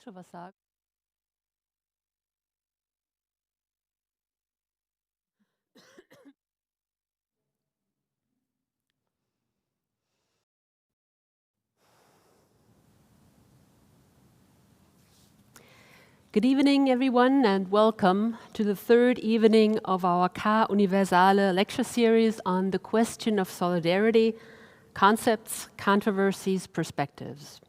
jetzt schon was sagen? Good evening, everyone, and welcome to the third evening of our K Universale lecture series on the question of solidarity, concepts, controversies, perspectives.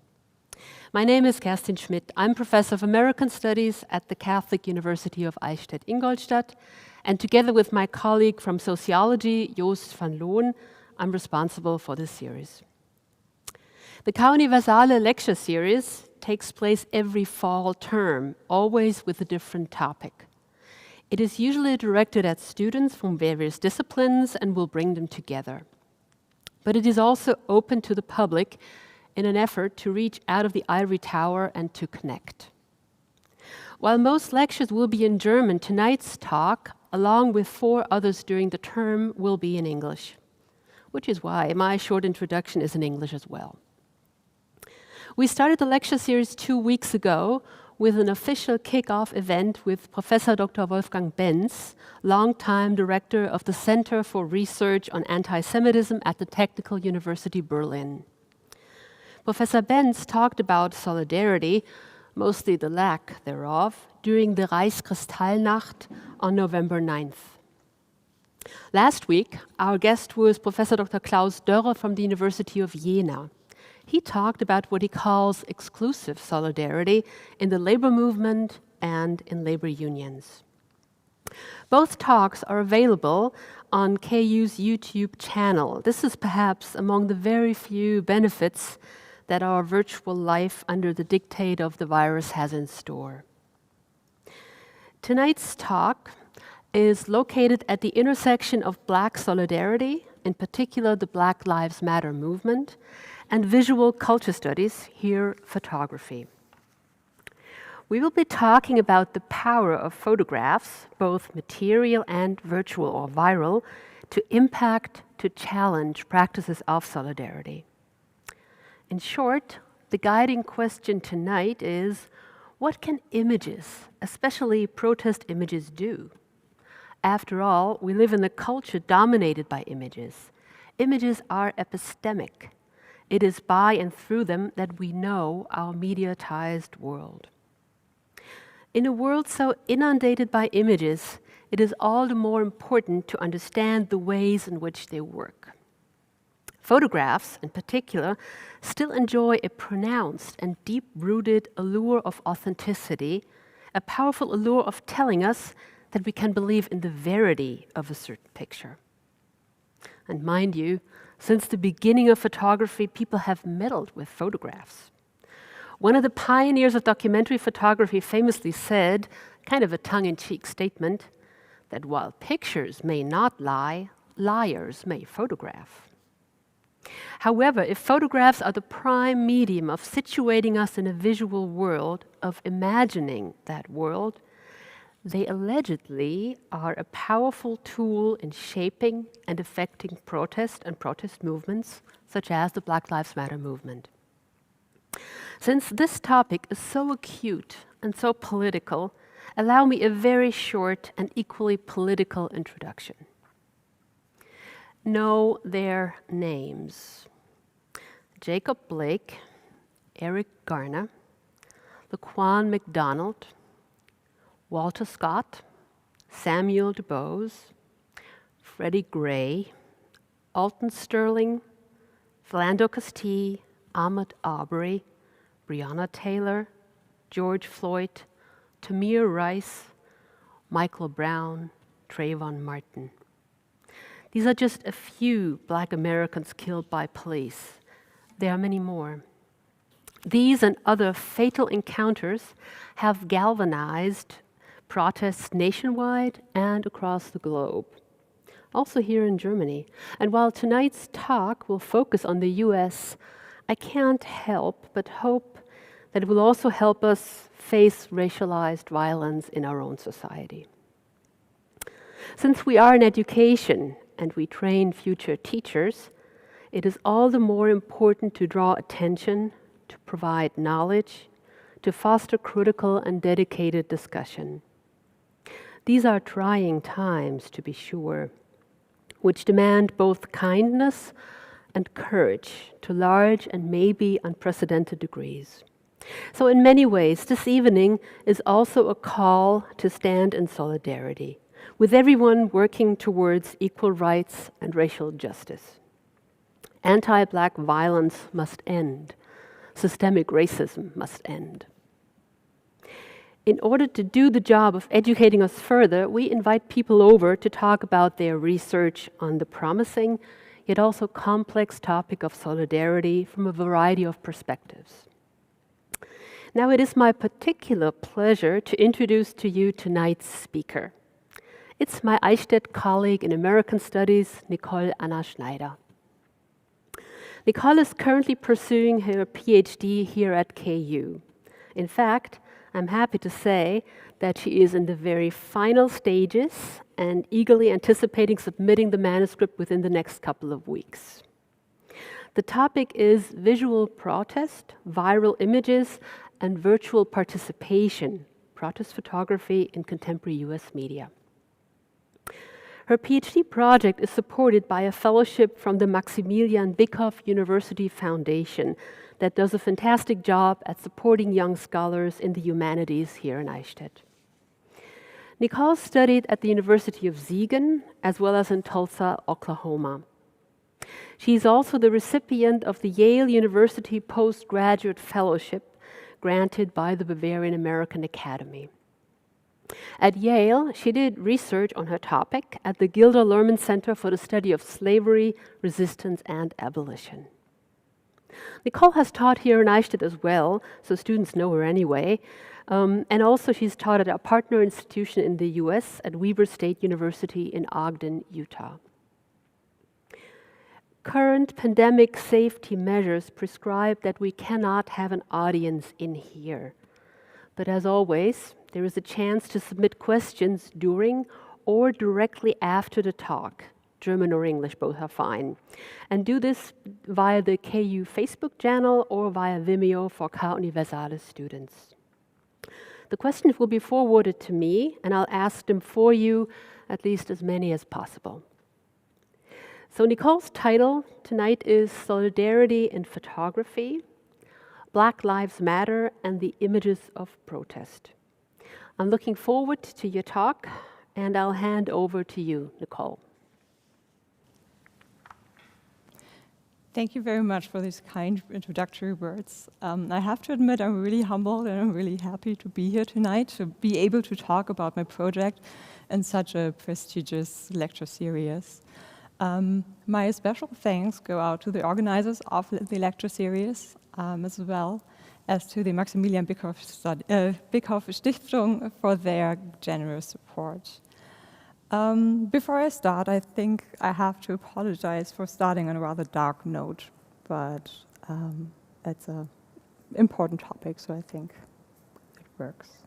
My name is Kerstin Schmidt. I'm professor of American Studies at the Catholic University of Eichstätt-Ingolstadt, and together with my colleague from sociology, Joost van Loon, I'm responsible for this series. The K Universale lecture series takes place every fall term, always with a different topic. It is usually directed at students from various disciplines and will bring them together. But it is also open to the public in an effort to reach out of the ivory tower and to connect. While most lectures will be in German, tonight's talk, along with 4 others during the term, will be in English, which is why my short introduction is in English as well. We started the lecture series 2 weeks ago with an official kick-off event with Professor Dr. Wolfgang Benz, longtime director of the Center for Research on Anti-Semitism at the Technical University Berlin. Professor Benz talked about solidarity, mostly the lack thereof, during the Reichskristallnacht on November 9th. Last week, our guest was Professor Dr. Klaus Dörre from the University of Jena. He talked about what he calls exclusive solidarity in the labor movement and in labor unions. Both talks are available on KU's YouTube channel. This is perhaps among the very few benefits that our virtual life under the dictate of the virus has in store. Tonight's talk is located at the intersection of Black solidarity, in particular the Black Lives Matter movement, and visual culture studies, here photography. We will be talking about the power of photographs, both material and virtual or viral, to impact, to challenge practices of solidarity. In short, the guiding question tonight is, what can images, especially protest images, do? After all, we live in a culture dominated by images. Images are epistemic. It is by and through them that we know our mediatized world. In a world so inundated by images, it is all the more important to understand the ways in which they work. Photographs, in particular, still enjoy a pronounced and deep-rooted allure of authenticity, a powerful allure of telling us that we can believe in the verity of a certain picture. And mind you, since the beginning of photography, people have meddled with photographs. One of the pioneers of documentary photography famously said, kind of a tongue-in-cheek statement, that while pictures may not lie, liars may photograph. However, if photographs are the prime medium of situating us in a visual world, of imagining that world, they allegedly are a powerful tool in shaping and affecting protest and protest movements, such as the Black Lives Matter movement. Since this topic is so acute and so political, allow me a very short and equally political introduction. Know their names: Jacob Blake, Eric Garner, Laquan McDonald, Walter Scott, Samuel DuBose, Freddie Gray, Alton Sterling, Philando Castile, Ahmaud Arbery, Breonna Taylor, George Floyd, Tamir Rice, Michael Brown, Trayvon Martin. These are just a few Black Americans killed by police. There are many more. These and other fatal encounters have galvanized protests nationwide and across the globe, also here in Germany. And while tonight's talk will focus on the US, I can't help but hope that it will also help us face racialized violence in our own society. Since we are in education and we train future teachers, it is all the more important to draw attention, to provide knowledge, to foster critical and dedicated discussion. These are trying times, to be sure, which demand both kindness and courage to large and maybe unprecedented degrees. So in many ways, this evening is also a call to stand in solidarity, with everyone working towards equal rights and racial justice. Anti-Black violence must end. Systemic racism must end. In order to do the job of educating us further, we invite people over to talk about their research on the promising, yet also complex topic of solidarity from a variety of perspectives. Now it is my particular pleasure to introduce to you tonight's speaker. It's my Eichstätt colleague in American Studies, Nicole Anna Schneider. Nicole is currently pursuing her PhD here at KU. In fact, I'm happy to say that she is in the very final stages and eagerly anticipating submitting the manuscript within the next couple of weeks. The topic is visual protest, viral images, and virtual participation, protest photography in contemporary US media. Her PhD project is supported by a fellowship from the Maximilian Bickow University Foundation that does a fantastic job at supporting young scholars in the humanities here in Eichstätt. Nicole studied at the University of Siegen as well as in Tulsa, Oklahoma. She is also the recipient of the Yale University Postgraduate Fellowship granted by the Bavarian American Academy. At Yale, she did research on her topic at the Gilder Lehrman Center for the Study of Slavery, Resistance, and Abolition. Nicole has taught here in Eichstätt as well, so students know her anyway. And also she's taught at a partner institution in the US at Weber State University in Ogden, Utah. Current pandemic safety measures prescribe that we cannot have an audience in here. But as always, there is a chance to submit questions during or directly after the talk. German or English, both are fine. And do this via the KU Facebook channel or via Vimeo for K Universalis students. The questions will be forwarded to me, and I'll ask them for you, at least as many as possible. So Nicole's title tonight is Solidarity in Photography, Black Lives Matter and the Images of Protest. I'm looking forward to your talk, and I'll hand over to you, Nicole. Thank you very much for these kind introductory words. I have to admit I'm really humbled and I'm really happy to be here tonight, to be able to talk about my project in such a prestigious lecture series. My special thanks go out to the organizers of the lecture series, as well as to the Maximilian Bickow Stiftung for their generous support. Before I start, I think I have to apologize for starting on a rather dark note, but it's an important topic, so I think it works.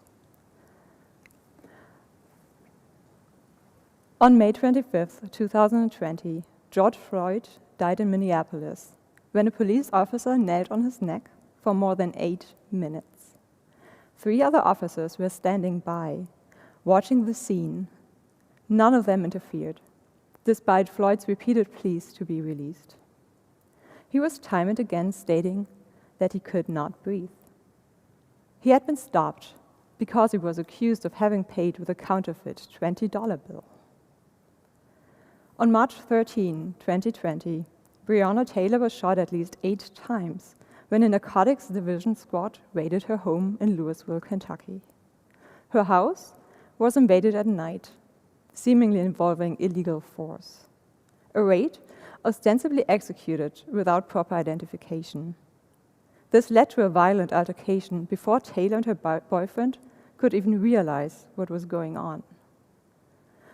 On May 25th, 2020, George Floyd died in Minneapolis when a police officer knelt on his neck for more than 8 minutes. 3 other officers were standing by, watching the scene. None of them interfered, despite Floyd's repeated pleas to be released. He was time and again stating that he could not breathe. He had been stopped because he was accused of having paid with a counterfeit $20 bill. On March 13, 2020, Breonna Taylor was shot at least 8 times when a narcotics division squad raided her home in Louisville, Kentucky. Her house was invaded at night, seemingly involving illegal force. A raid ostensibly executed without proper identification. This led to a violent altercation before Taylor and her boyfriend could even realize what was going on.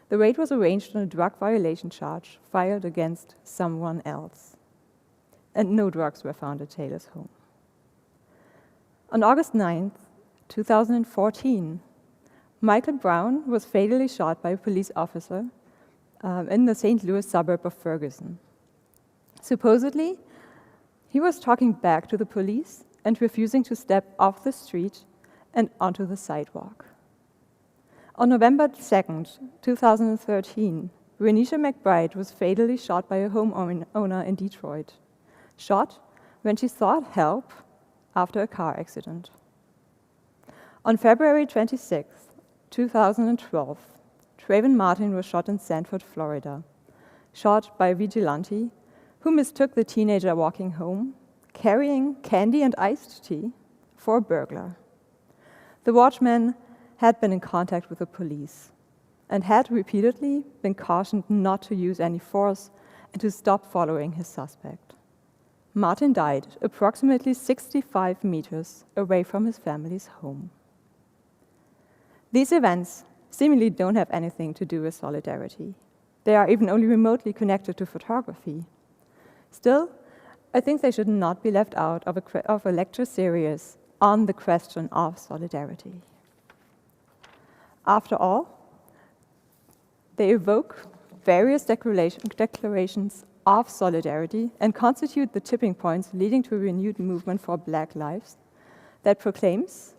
The raid was arranged on a drug violation charge filed against someone else. And no drugs were found at Taylor's home. On August 9th, 2014, Michael Brown was fatally shot by a police officer in the St. Louis suburb of Ferguson. Supposedly, he was talking back to the police and refusing to step off the street and onto the sidewalk. On November 2nd, 2013, Renisha McBride was fatally shot by a homeowner in Detroit, shot when she sought help after a car accident. On February 26th, 2012, Trayvon Martin was shot in Sanford, Florida, shot by a vigilante who mistook the teenager walking home, carrying candy and iced tea, for a burglar. The watchman had been in contact with the police and had repeatedly been cautioned not to use any force and to stop following his suspect. Martin died approximately 65 meters away from his family's home. These events seemingly don't have anything to do with solidarity. They are even only remotely connected to photography. Still, I think they should not be left out of a lecture series on the question of solidarity. After all, they evoke various declarations of solidarity and constitute the tipping points leading to a renewed movement for Black lives that proclaims,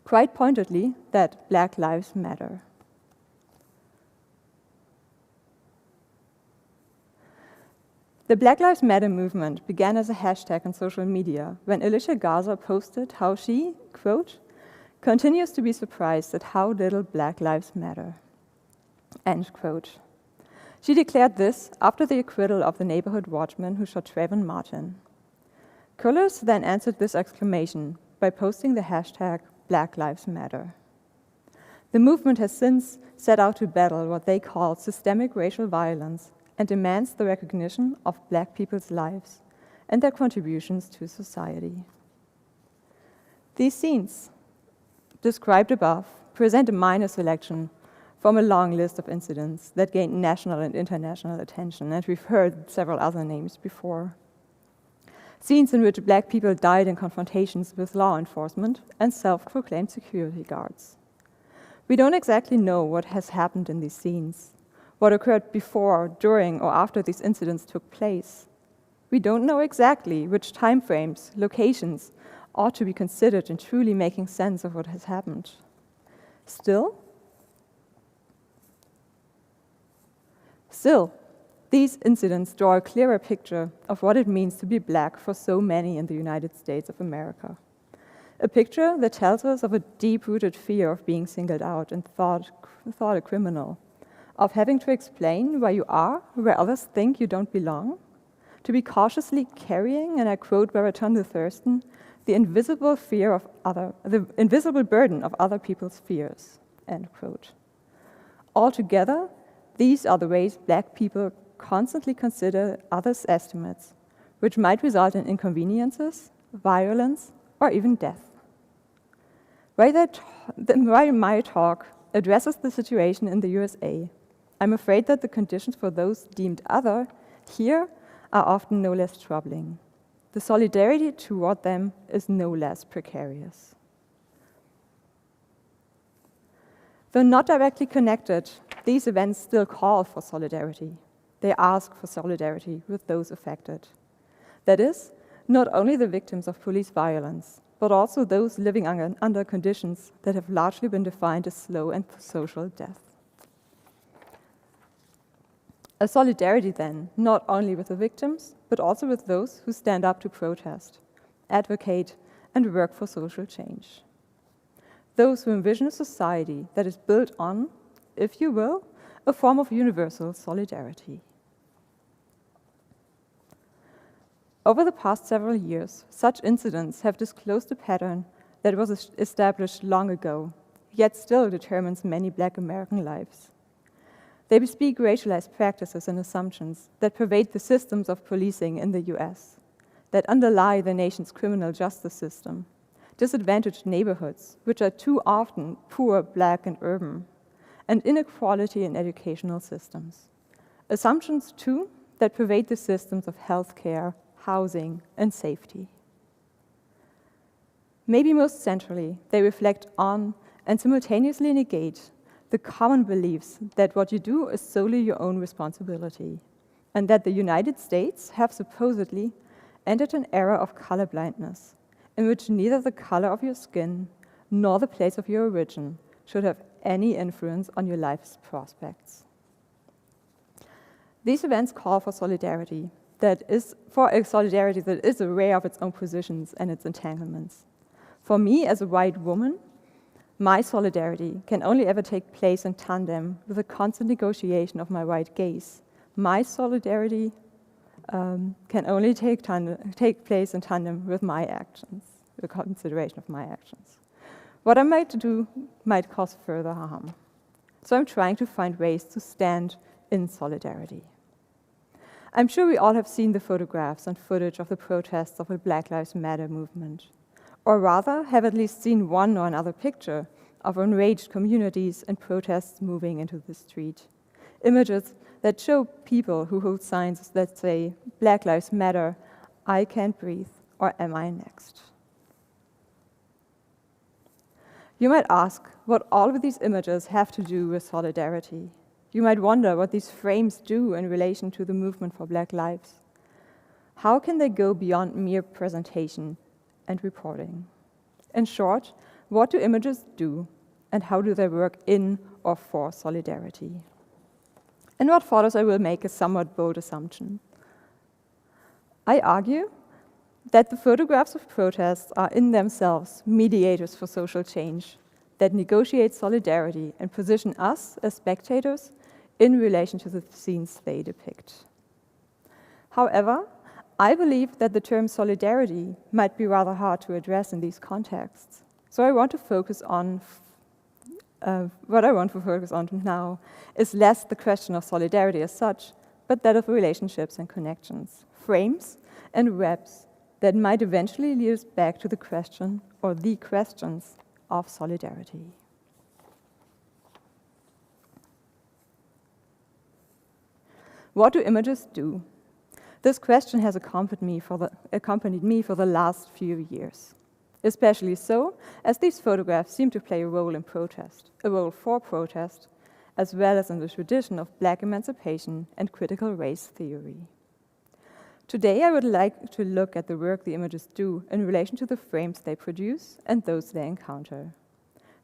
quite pointedly, that Black lives matter. The Black Lives Matter movement began as a hashtag on social media when Alicia Garza posted how she, quote, continues to be surprised at how little Black lives matter, end quote. She declared this after the acquittal of the neighborhood watchman who shot Trayvon Martin. Curlers then answered this exclamation by posting the hashtag Black Lives Matter. The movement has since set out to battle what they call systemic racial violence and demands the recognition of Black people's lives and their contributions to society. These scenes, described above, present a minor selection from a long list of incidents that gained national and international attention, and we've heard several other names before. Scenes in which Black people died in confrontations with law enforcement and self-proclaimed security guards. We don't exactly know what has happened in these scenes, what occurred before, during, or after these incidents took place. We don't know exactly which timeframes, locations ought to be considered in truly making sense of what has happened. Still, these incidents draw a clearer picture of what it means to be Black for so many in the United States of America. A picture that tells us of a deep-rooted fear of being singled out and thought a criminal, of having to explain where you are, where others think you don't belong, to be cautiously carrying, and I quote Baratunda Thurston, the invisible burden of other people's fears, end quote. Altogether, these are the ways Black people constantly consider others' estimates, which might result in inconveniences, violence, or even death. While my talk addresses the situation in the USA, I'm afraid that the conditions for those deemed other here are often no less troubling. The solidarity toward them is no less precarious. Though not directly connected, these events still call for solidarity. They ask for solidarity with those affected. That is, not only the victims of police violence, but also those living under conditions that have largely been defined as slow and social death. A solidarity then, not only with the victims, but also with those who stand up to protest, advocate, and work for social change. Those who envision a society that is built on, if you will, a form of universal solidarity. Over the past several years, such incidents have disclosed a pattern that was established long ago, yet still determines many Black American lives. They bespeak racialized practices and assumptions that pervade the systems of policing in the US, that underlie the nation's criminal justice system, disadvantaged neighborhoods, which are too often poor, Black, and urban, and inequality in educational systems. Assumptions, too, that pervade the systems of healthcare, housing, and safety. Maybe most centrally, they reflect on and simultaneously negate the common beliefs that what you do is solely your own responsibility, and that the United States have supposedly entered an era of colorblindness, in which neither the color of your skin nor the place of your origin should have any influence on your life's prospects. These events call for solidarity that is aware of its own positions and its entanglements. For me, as a white woman, my solidarity can only ever take place in tandem with the constant negotiation of my white gaze. My solidarity can only take place in tandem with my actions, the consideration of my actions. What I might do might cause further harm. So I'm trying to find ways to stand in solidarity. I'm sure we all have seen the photographs and footage of the protests of the Black Lives Matter movement, or rather have at least seen one or another picture of enraged communities and protests moving into the street. Images that show people who hold signs that say, Black Lives Matter, I can't breathe, or am I next? You might ask what all of these images have to do with solidarity. You might wonder what these frames do in relation to the movement for Black lives. How can they go beyond mere presentation and reporting? In short, what do images do, and how do they work in or for solidarity? In what follows, I will make a somewhat bold assumption. I argue that the photographs of protests are in themselves mediators for social change that negotiate solidarity and position us as spectators in relation to the scenes they depict. However, I believe that the term solidarity might be rather hard to address in these contexts. So I want to focus on what I want to focus on now is less the question of solidarity as such, but that of relationships and connections, frames and webs that might eventually lead us back to the question or the questions of solidarity. What do images do? This question has accompanied me for the last few years, especially so as these photographs seem to play a role in protest, a role for protest, as well as in the tradition of Black emancipation and critical race theory. Today, I would like to look at the work the images do in relation to the frames they produce and those they encounter.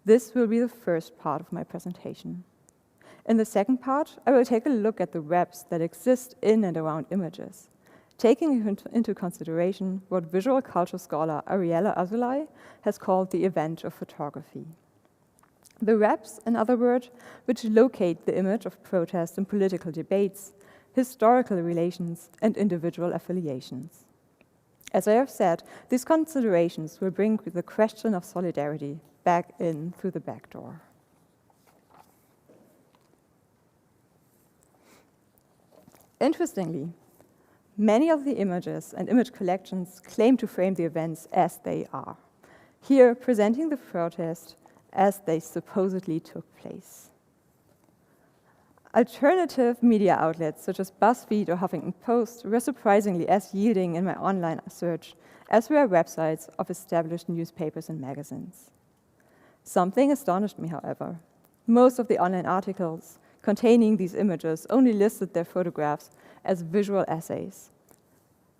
This will be the first part of my presentation. In the second part, I will take a look at the webs that exist in and around images, taking into consideration what visual culture scholar Ariella Azulay has called the event of photography. The webs, in other words, which locate the image of protest and political debates, historical relations, and individual affiliations. As I have said, these considerations will bring the question of solidarity back in through the back door. Interestingly, many of the images and image collections claim to frame the events as they are, here presenting the protest as they supposedly took place. Alternative media outlets such as BuzzFeed or Huffington Post were surprisingly as yielding in my online search as were websites of established newspapers and magazines. Something astonished me, however. Most of the online articles containing these images only listed their photographs as visual essays,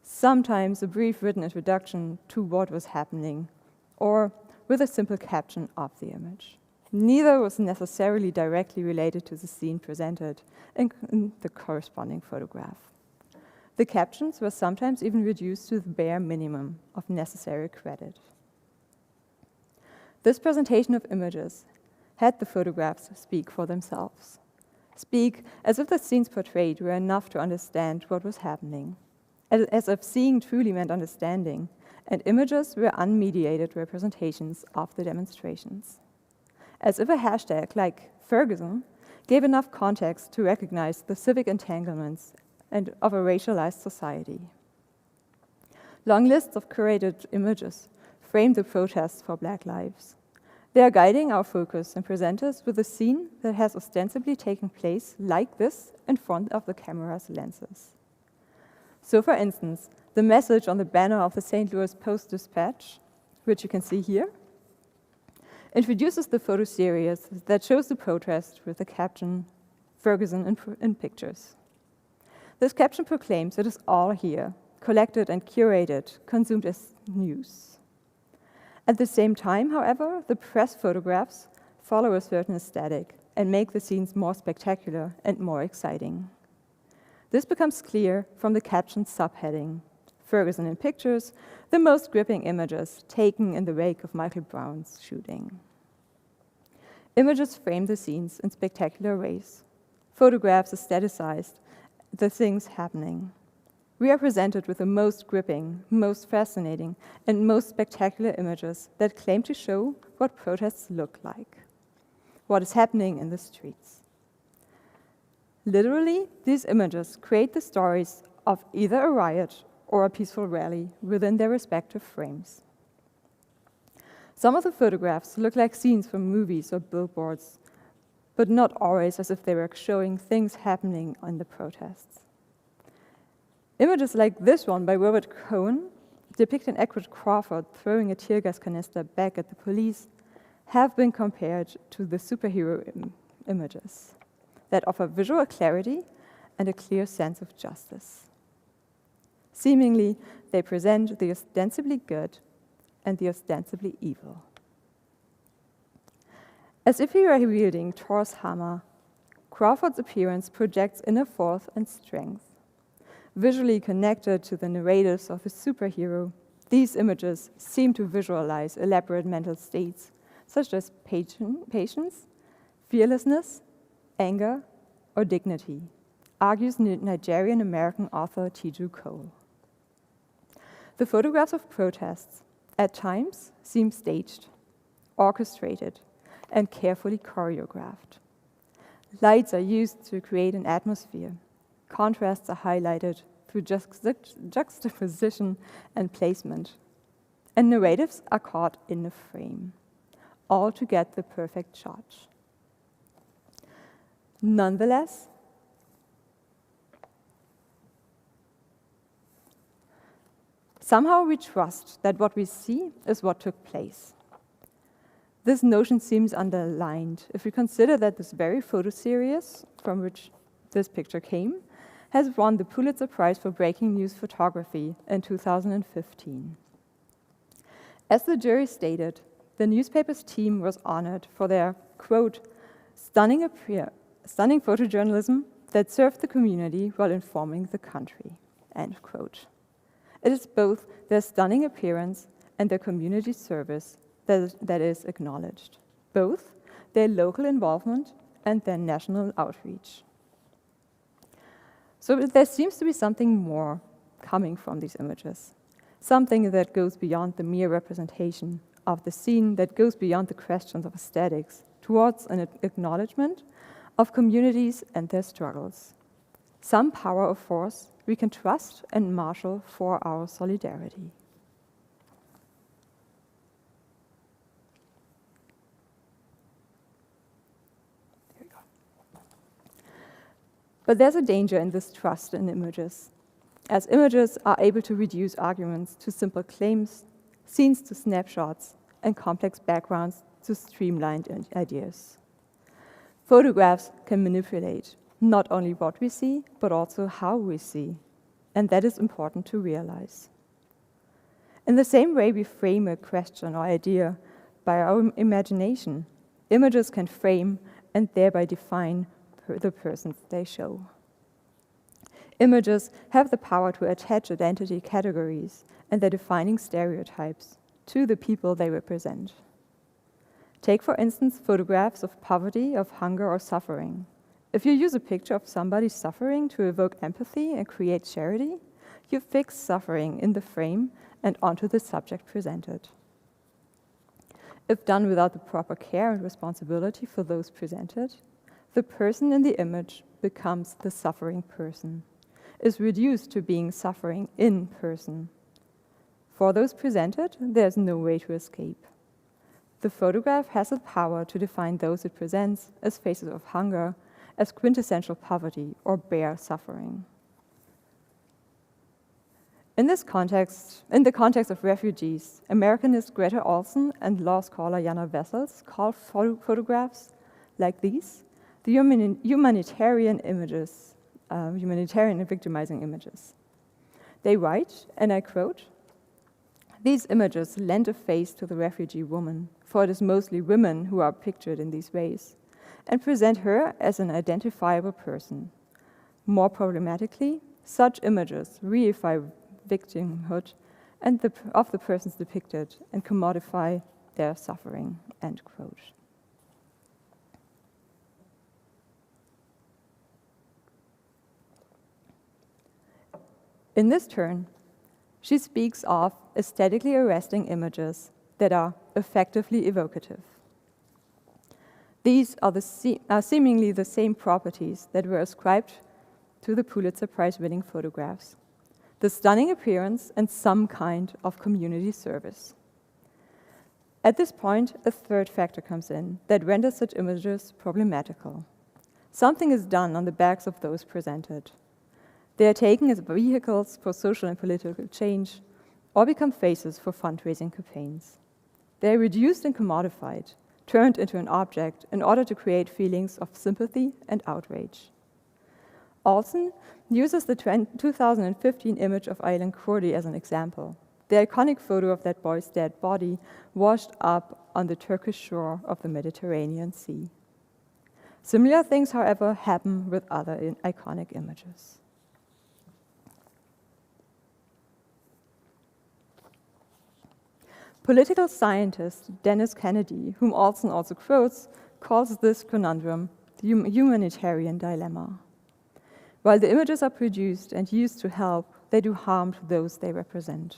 sometimes a brief written introduction to what was happening, or with a simple caption of the image. Neither was necessarily directly related to the scene presented in the corresponding photograph. The captions were sometimes even reduced to the bare minimum of necessary credit. This presentation of images had the photographs speak for themselves, speak as if the scenes portrayed were enough to understand what was happening, as if seeing truly meant understanding, and images were unmediated representations of the demonstrations. As if a hashtag like Ferguson gave enough context to recognize the civic entanglements and of a racialized society. Long lists of curated images frame the protests for Black lives. They are guiding our focus and present us with a scene that has ostensibly taken place like this in front of the camera's lenses. So for instance, the message on the banner of the St. Louis Post-Dispatch, which you can see here, introduces the photo series that shows the protest with the caption, Ferguson in pictures. This caption proclaims it is all here, collected and curated, consumed as news. At the same time, however, the press photographs follow a certain aesthetic and make the scenes more spectacular and more exciting. This becomes clear from the caption subheading, Ferguson in pictures, the most gripping images taken in the wake of Michael Brown's shooting. Images frame the scenes in spectacular ways. Photographs aestheticized the things happening. We are presented with the most gripping, most fascinating, and most spectacular images that claim to show what protests look like, what is happening in the streets. Literally, these images create the stories of either a riot or a peaceful rally within their respective frames. Some of the photographs look like scenes from movies or billboards, but not always as if they were showing things happening on the protests. Images like this one by Robert Cohen, depicting Edward Crawford throwing a tear gas canister back at the police, have been compared to the superhero images that offer visual clarity and a clear sense of justice. Seemingly, they present the ostensibly good and the ostensibly evil. As if he were wielding Thor's hammer, Crawford's appearance projects inner force and strength. Visually connected to the narratives of a superhero, these images seem to visualize elaborate mental states such as patience, fearlessness, anger, or dignity, argues Nigerian-American author Tiju Cole. The photographs of protests at times seem staged, orchestrated, and carefully choreographed. Lights are used to create an atmosphere. Contrasts are highlighted through juxtaposition and placement. And narratives are caught in the frame, all to get the perfect shot. Nonetheless, somehow we trust that what we see is what took place. This notion seems underlined if we consider that this very photo series, from which this picture came, has won the Pulitzer Prize for Breaking News Photography in 2015. As the jury stated, the newspaper's team was honored for their, quote, stunning photojournalism that served the community while informing the country, end quote. It is both their stunning appearance and their community service that is acknowledged, both their local involvement and their national outreach. So there seems to be something more coming from these images, something that goes beyond the mere representation of the scene, that goes beyond the questions of aesthetics, towards an acknowledgement of communities and their struggles. Some power of force we can trust and marshal for our solidarity. There we go. But there's a danger in this trust in images, as images are able to reduce arguments to simple claims, scenes to snapshots, and complex backgrounds to streamlined ideas. Photographs can manipulate not only what we see, but also how we see, and that is important to realize. In the same way we frame a question or idea by our imagination, images can frame and thereby define the persons they show. Images have the power to attach identity categories and their defining stereotypes to the people they represent. Take, for instance, photographs of poverty, of hunger, or suffering. If you use a picture of somebody suffering to evoke empathy and create charity, you fix suffering in the frame and onto the subject presented. If done without the proper care and responsibility for those presented, the person in the image becomes the suffering person, is reduced to being suffering in person. For those presented, there's no way to escape. The photograph has the power to define those it presents as faces of hunger, as quintessential poverty or bare suffering. In the context of refugees, Americanist Greta Olson and law scholar Jana Wessels call photographs like these the humanitarian images, humanitarian and victimizing images. They write, and I quote, These images lend a face to the refugee woman, for it is mostly women who are pictured in these ways, and present her as an identifiable person. More problematically, such images reify victimhood and of the persons depicted and commodify their suffering, end quote. In this turn, she speaks of aesthetically arresting images that are effectively evocative. These are seemingly the same properties that were ascribed to the Pulitzer Prize-winning photographs: the stunning appearance and some kind of community service. At this point, a third factor comes in that renders such images problematical. Something is done on the backs of those presented. They are taken as vehicles for social and political change, or become faces for fundraising campaigns. They are reduced and commodified, turned into an object in order to create feelings of sympathy and outrage. Olsen uses the 2015 image of Aylan Kurdi as an example, the iconic photo of that boy's dead body washed up on the Turkish shore of the Mediterranean Sea. Similar things, however, happen with other iconic images. Political scientist Dennis Kennedy, whom Olsen also quotes, calls this conundrum the humanitarian dilemma. While the images are produced and used to help, they do harm to those they represent.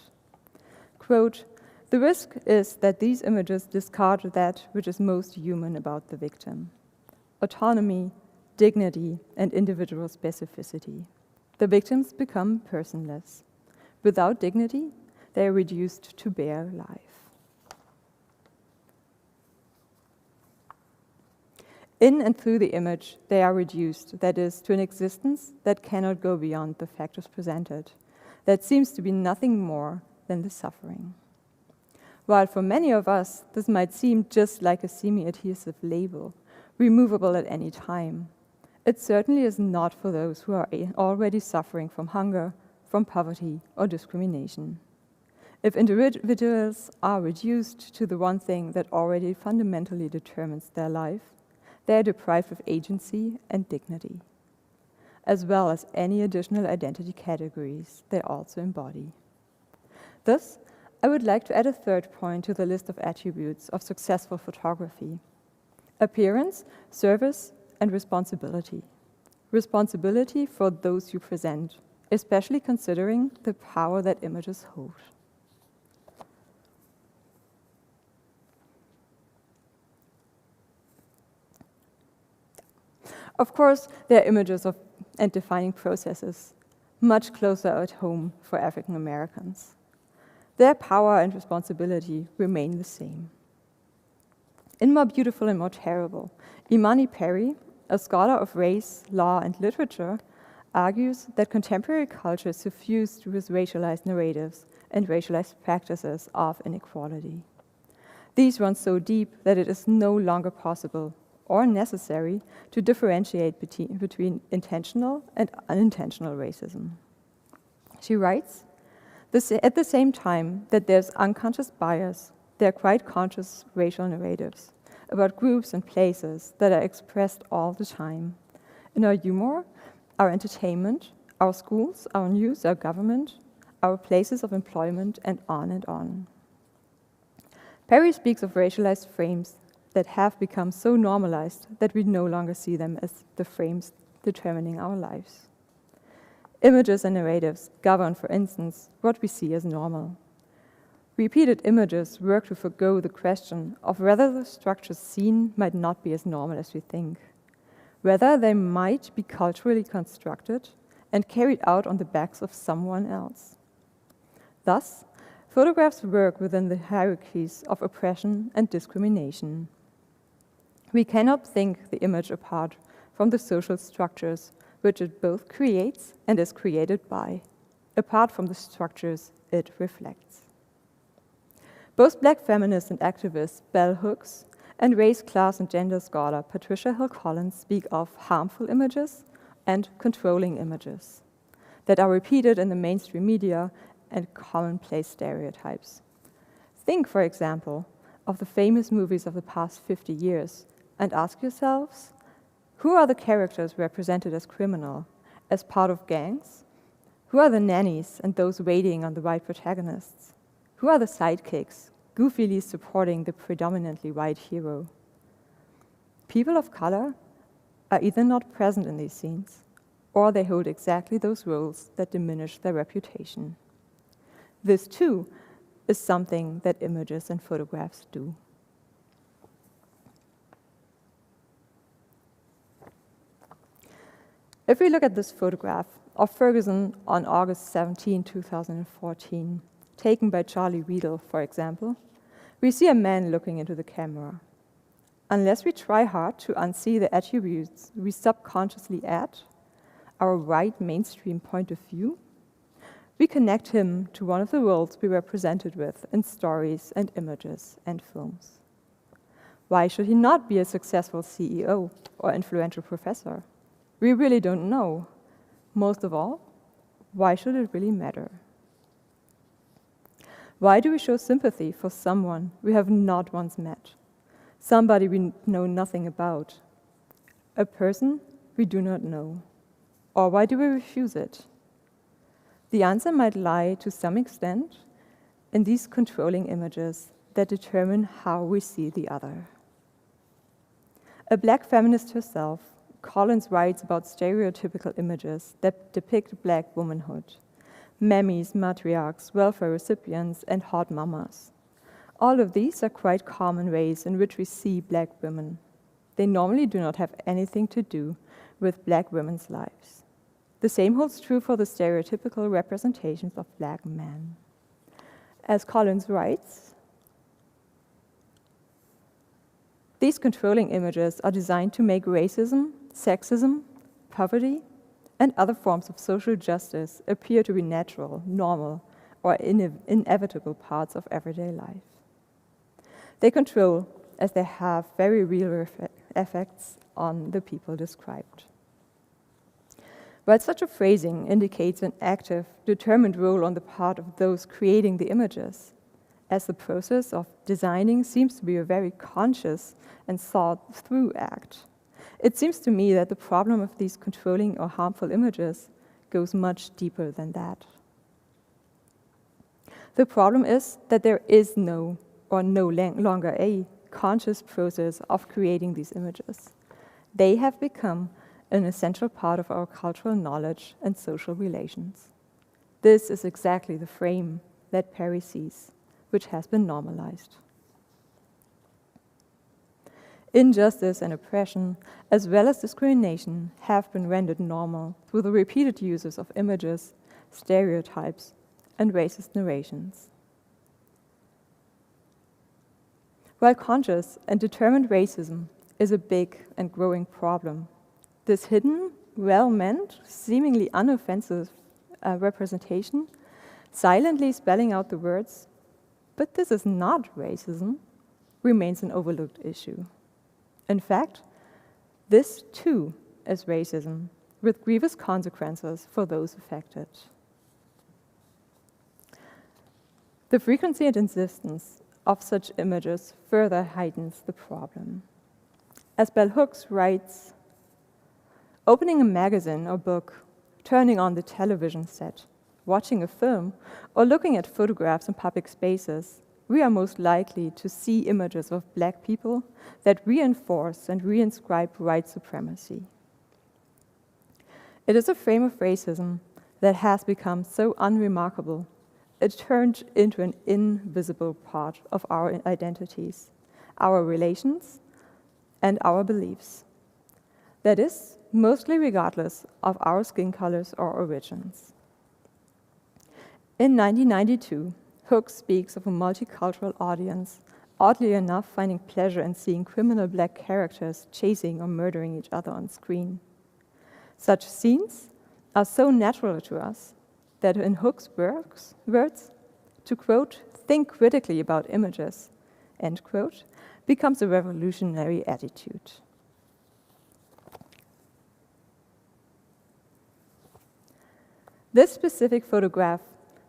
Quote, "The risk is that these images discard that which is most human about the victim: autonomy, dignity, and individual specificity. The victims become personless. Without dignity, they are reduced to bare life." In and through the image, they are reduced, that is, to an existence that cannot go beyond the factors presented, that seems to be nothing more than the suffering. While for many of us, this might seem just like a semi-adhesive label, removable at any time, it certainly is not for those who are already suffering from hunger, from poverty, or discrimination. If individuals are reduced to the one thing that already fundamentally determines their life, they are deprived of agency and dignity, as well as any additional identity categories they also embody. Thus, I would like to add a third point to the list of attributes of successful photography: appearance, service, and responsibility. Responsibility for those you present, especially considering the power that images hold. Of course, there are images of and defining processes much closer at home for African Americans. Their power and responsibility remain the same. In More Beautiful and More Terrible, Imani Perry, a scholar of race, law, and literature, argues that contemporary culture is suffused with racialized narratives and racialized practices of inequality. These run so deep that it is no longer possible or necessary to differentiate between intentional and unintentional racism. She writes, at the same time that there's unconscious bias, there are quite conscious racial narratives about groups and places that are expressed all the time. In our humor, our entertainment, our schools, our news, our government, our places of employment, and on and on. Perry speaks of racialized frames that have become so normalized that we no longer see them as the frames determining our lives. Images and narratives govern, for instance, what we see as normal. Repeated images work to forgo the question of whether the structures seen might not be as normal as we think, whether they might be culturally constructed and carried out on the backs of someone else. Thus, photographs work within the hierarchies of oppression and discrimination. We cannot think the image apart from the social structures which it both creates and is created by, apart from the structures it reflects. Both Black feminist and activist Bell Hooks and race, class, and gender scholar Patricia Hill Collins speak of harmful images and controlling images that are repeated in the mainstream media and commonplace stereotypes, Think, for example, of the famous movies of the past 50 years and ask yourselves, who are the characters represented as criminal, as part of gangs? Who are the nannies and those waiting on the white protagonists? Who are the sidekicks, goofily supporting the predominantly white hero? People of color are either not present in these scenes, or they hold exactly those roles that diminish their reputation. This, too, is something that images and photographs do. If we look at this photograph of Ferguson on August 17, 2014, taken by Charlie Weedle, for example, we see a man looking into the camera. Unless we try hard to unsee the attributes we subconsciously add, our right mainstream point of view, we connect him to one of the worlds we were presented with in stories and images and films. Why should he not be a successful CEO or influential professor? We really don't know. Most of all, why should it really matter? Why do we show sympathy for someone we have not once met? Somebody we know nothing about? A person we do not know? Or why do we refuse it? The answer might lie, to some extent, in these controlling images that determine how we see the other. A Black feminist herself, Collins writes about stereotypical images that depict Black womanhood: mammies, matriarchs, welfare recipients, and hot mamas. All of these are quite common ways in which we see Black women. They normally do not have anything to do with Black women's lives. The same holds true for the stereotypical representations of Black men. As Collins writes, these controlling images are designed to make racism, sexism, poverty, and other forms of social justice appear to be natural, normal, or inevitable parts of everyday life. They control as they have very real effects on the people described. While such a phrasing indicates an active, determined role on the part of those creating the images, as the process of designing seems to be a very conscious and thought-through act, it seems to me that the problem of these controlling or harmful images goes much deeper than that. The problem is that there is no longer a conscious process of creating these images. They have become an essential part of our cultural knowledge and social relations. This is exactly the frame that Perry sees, which has been normalized. Injustice and oppression, as well as discrimination, have been rendered normal through the repeated uses of images, stereotypes, and racist narrations. While conscious and determined racism is a big and growing problem, this hidden, well-meant, seemingly unoffensive representation, silently spelling out the words, "But this is not racism," remains an overlooked issue. In fact, this too is racism, with grievous consequences for those affected. The frequency and insistence of such images further heightens the problem. As Bell Hooks writes, opening a magazine or book, turning on the television set, watching a film, or looking at photographs in public spaces, we are most likely to see images of Black people that reinforce and reinscribe white supremacy. It is a frame of racism that has become so unremarkable, it turned into an invisible part of our identities, our relations, and our beliefs. That is, mostly regardless of our skin colors or origins. In 1992, Hooks speaks of a multicultural audience, oddly enough finding pleasure in seeing criminal Black characters chasing or murdering each other on screen. Such scenes are so natural to us that in Hooks' words, to quote, "think critically about images," end quote, becomes a revolutionary attitude. This specific photograph,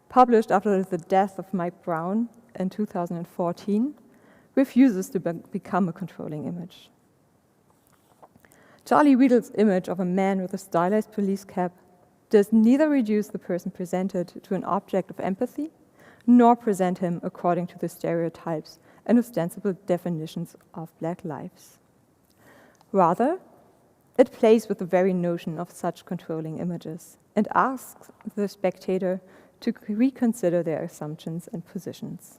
published after the death of Mike Brown in 2014 refuses to become a controlling image. Charlie Wiedel's image of a man with a stylized police cap does neither reduce the person presented to an object of empathy, nor present him according to the stereotypes and ostensible definitions of Black lives. Rather, it plays with the very notion of such controlling images and asks the spectator to reconsider their assumptions and positions.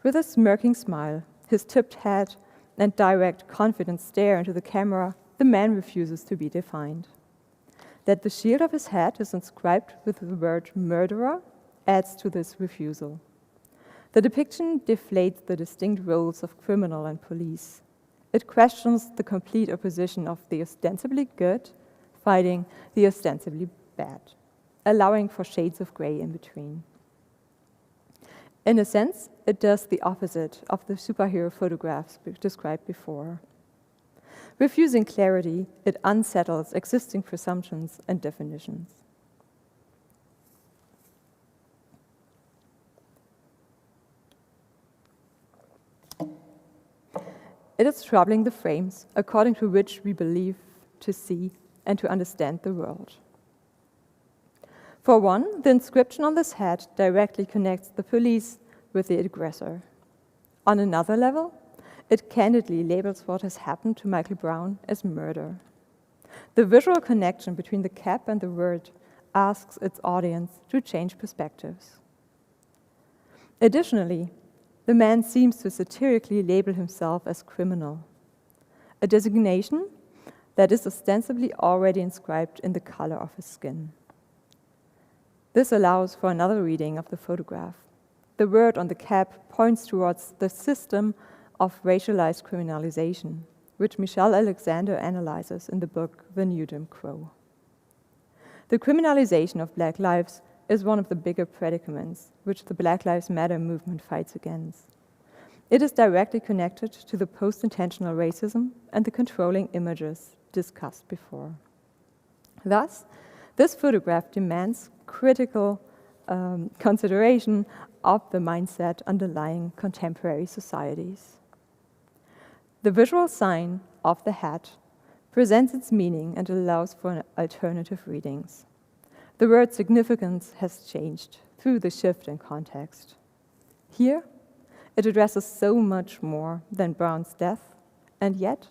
With a smirking smile, his tipped hat, and direct, confident stare into the camera, the man refuses to be defined. That the shield of his head is inscribed with the word murderer adds to this refusal. The depiction deflates the distinct roles of criminal and police. It questions the complete opposition of the ostensibly good fighting the ostensibly bad, allowing for shades of gray in between. In a sense, it does the opposite of the superhero photographs described before. Refusing clarity, it unsettles existing presumptions and definitions. It is troubling the frames according to which we believe to see and to understand the world. For one, the inscription on this hat directly connects the police with the aggressor. On another level, it candidly labels what has happened to Michael Brown as murder. The visual connection between the cap and the word asks its audience to change perspectives. Additionally, the man seems to satirically label himself as criminal, a designation that is ostensibly already inscribed in the color of his skin. This allows for another reading of the photograph. The word on the cap points towards the system of racialized criminalization, which Michelle Alexander analyzes in the book The New Jim Crow. The criminalization of Black lives is one of the bigger predicaments which the Black Lives Matter movement fights against. It is directly connected to the post-intentional racism and the controlling images discussed before. Thus, this photograph demands critical consideration of the mindset underlying contemporary societies. The visual sign of the hat presents its meaning and allows for alternative readings. The word's significance has changed through the shift in context. Here, it addresses so much more than Brown's death, and yet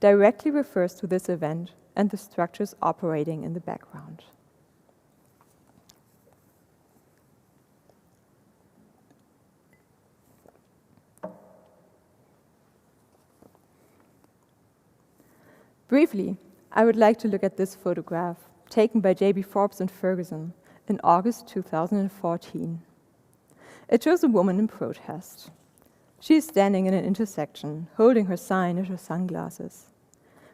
directly refers to this event and the structures operating in the background. Briefly, I would like to look at this photograph taken by J.B. Forbes and Ferguson in August 2014. It shows a woman in protest. She is standing in an intersection, holding her sign and her sunglasses.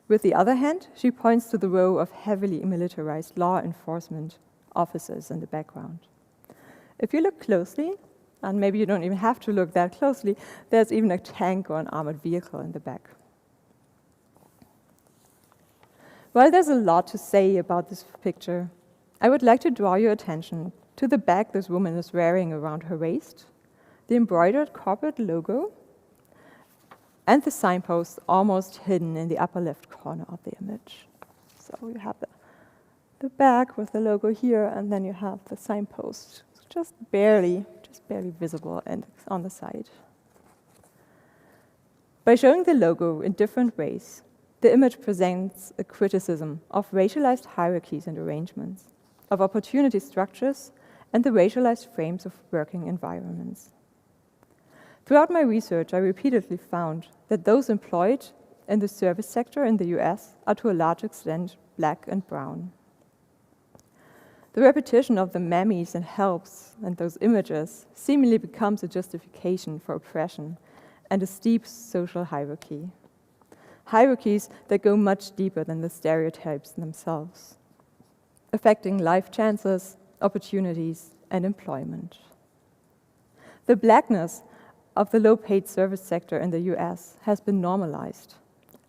With the other hand, she points to the row of heavily militarized law enforcement officers in the background. If you look closely, and maybe you don't even have to look that closely, there's even a tank or an armored vehicle in the back. While there's a lot to say about this picture, I would like to draw your attention to the bag this woman is wearing around her waist, the embroidered corporate logo, and the signpost almost hidden in the upper left corner of the image. So you have the bag with the logo here, and then you have the signpost, just barely visible and on the side. By showing the logo in different ways, the image presents a criticism of racialized hierarchies and arrangements, of opportunity structures, and the racialized frames of working environments. Throughout my research, I repeatedly found that those employed in the service sector in the US are to a large extent Black and brown. The repetition of the mammies and helps and those images seemingly becomes a justification for oppression and a steep social hierarchy. Hierarchies that go much deeper than the stereotypes themselves, affecting life chances, opportunities, and employment. The Blackness of the low-paid service sector in the US has been normalized.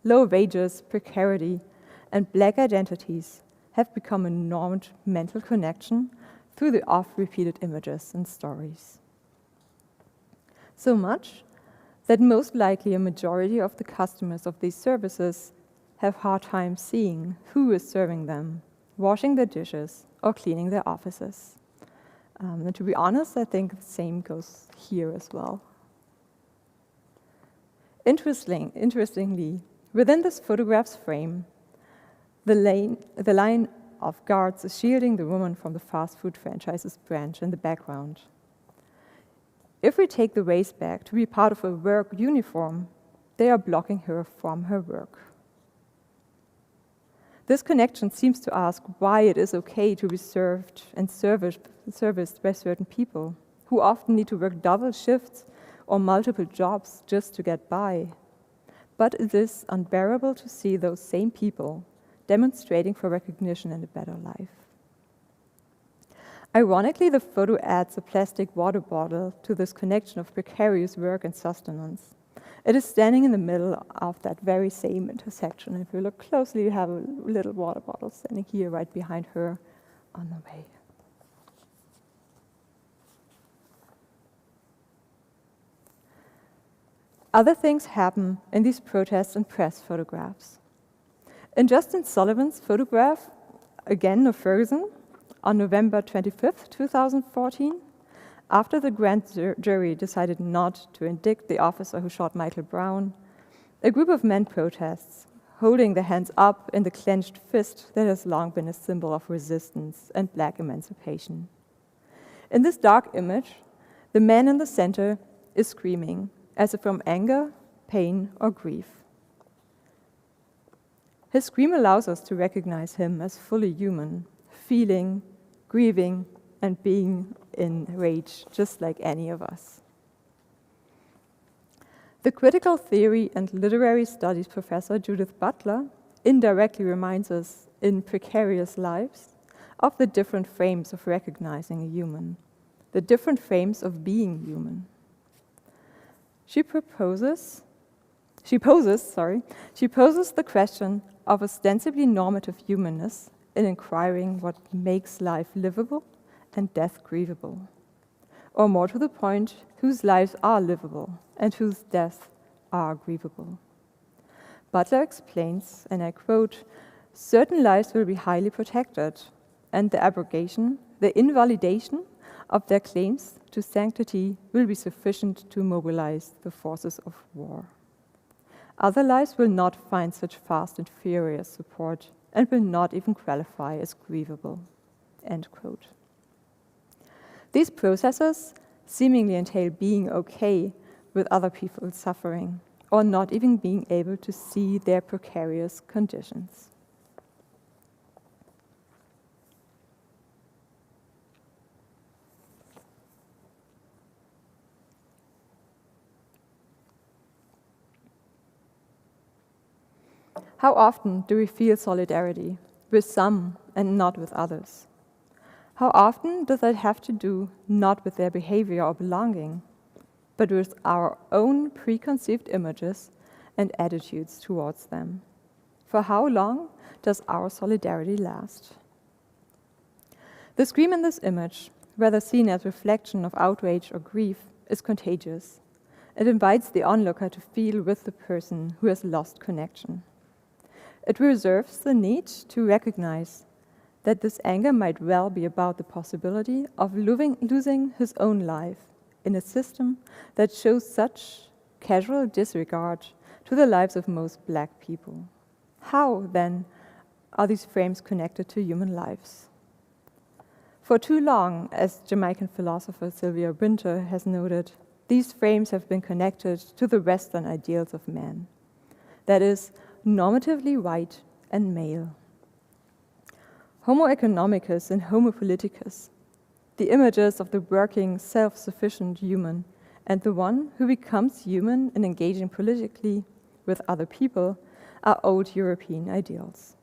Low wages, precarity, and Black identities have become a normed mental connection through the oft-repeated images and stories. So much that most likely a majority of the customers of these services have hard time seeing who is serving them, washing their dishes, or cleaning their offices. And to be honest, I think the same goes here as well. Interestingly, within this photograph's frame, the line of guards is shielding the woman from the fast food franchise's branch in the background. If we take the race back to be part of a work uniform, they are blocking her from her work. This connection seems to ask why it is okay to be served and serviced by certain people who often need to work double shifts or multiple jobs just to get by. But it is unbearable to see those same people demonstrating for recognition and a better life. Ironically, the photo adds a plastic water bottle to this connection of precarious work and sustenance. It is standing in the middle of that very same intersection. If you look closely, you have a little water bottle standing here right behind her on the way. Other things happen in these protests and press photographs. In Justin Sullivan's photograph, again of Ferguson, on November 25th, 2014, after the grand jury decided not to indict the officer who shot Michael Brown, a group of men protests, holding their hands up in the clenched fist that has long been a symbol of resistance and black emancipation. In this dark image, the man in the center is screaming, as if from anger, pain, or grief. His scream allows us to recognize him as fully human, feeling, grieving, and being in rage, just like any of us. The critical theory and literary studies professor Judith Butler indirectly reminds us in Precarious Lives of the different frames of recognizing a human, the different frames of being human. She poses the question of ostensibly normative humanness in inquiring what makes life livable and death grievable. Or more to the point, whose lives are livable and whose deaths are grievable. Butler explains, and I quote, "Certain lives will be highly protected, and the abrogation, the invalidation of their claims to sanctity will be sufficient to mobilize the forces of war. Other lives will not find such fast and furious support and will not even qualify as grievable." End quote. These processes seemingly entail being okay with other people's suffering, or not even being able to see their precarious conditions. How often do we feel solidarity with some and not with others? How often does that have to do not with their behavior or belonging, but with our own preconceived images and attitudes towards them? For how long does our solidarity last? The scream in this image, whether seen as reflection of outrage or grief, is contagious. It invites the onlooker to feel with the person who has lost connection. It reserves the need to recognize that this anger might well be about the possibility of losing his own life in a system that shows such casual disregard to the lives of most Black people. How, then, are these frames connected to human lives? For too long, as Jamaican philosopher Sylvia Wynter has noted, these frames have been connected to the Western ideals of man. That is, normatively white and male. Homo economicus and Homo politicus, the images of the working, self-sufficient human, and the one who becomes human in engaging politically with other people, are old European ideals.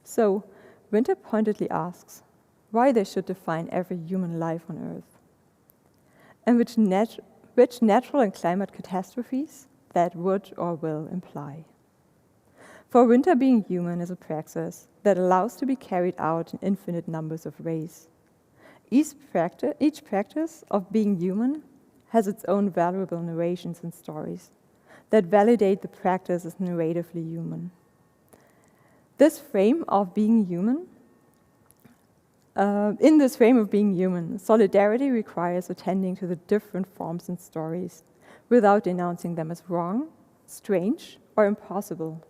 So, Wynter pointedly asks why they should define every human life on Earth, and which natural and climate catastrophes that would or will imply. For Wynter, being human is a praxis that allows to be carried out in infinite numbers of ways. Each practice of being human has its own valuable narrations and stories that validate the practice as narratively human. This frame of being human, in this frame of being human, solidarity requires attending to the different forms and stories without denouncing them as wrong, strange, or impossible,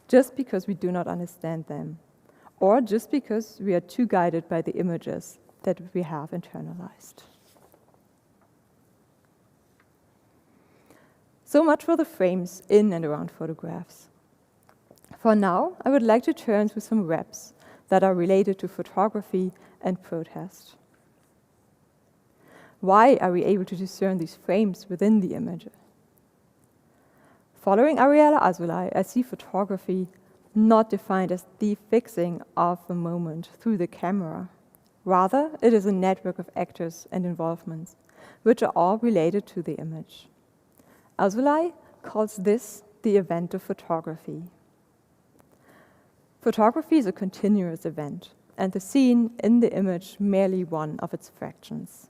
just because we do not understand them, or just because we are too guided by the images that we have internalized. So much for the frames in and around photographs. For now, I would like to turn to some reps that are related to photography and protest. Why are we able to discern these frames within the image? Following Ariella Azoulay, I see photography not defined as the fixing of a moment through the camera. Rather, it is a network of actors and involvements, which are all related to the image. Azoulay calls this the event of photography. Photography is a continuous event, and the scene in the image merely one of its fractions.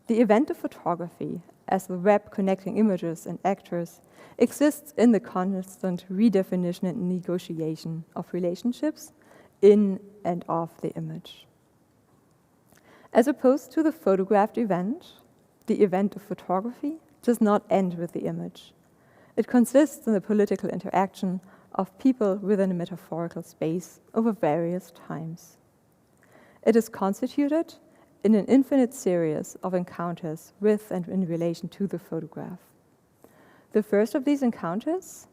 The event of photography, as the web connecting images and actors, exists in the constant redefinition and negotiation of relationships in and of the image. As opposed to the photographed event, the event of photography does not end with the image. It consists in the political interaction of people within a metaphorical space over various times. It is constituted in an infinite series of encounters with and in relation to the photograph. The first of these encounters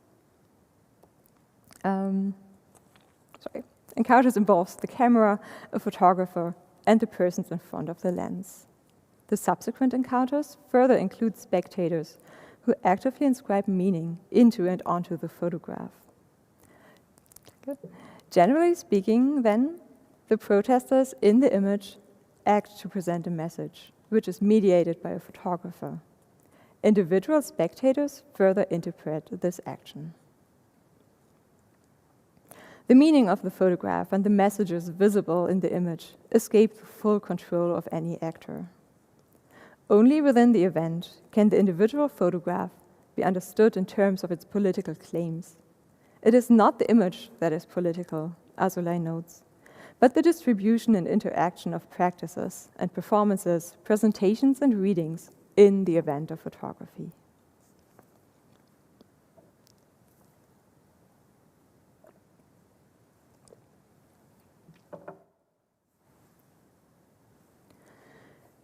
involves the camera, a photographer, and the persons in front of the lens. The subsequent encounters further include spectators who actively inscribe meaning into and onto the photograph. Generally speaking, then, the protesters in the image act to present a message, which is mediated by a photographer. Individual spectators further interpret this action. The meaning of the photograph and the messages visible in the image escape the full control of any actor. Only within the event can the individual photograph be understood in terms of its political claims. It is not the image that is political, Azoulay notes, but the distribution and interaction of practices and performances, presentations and readings in the event of photography.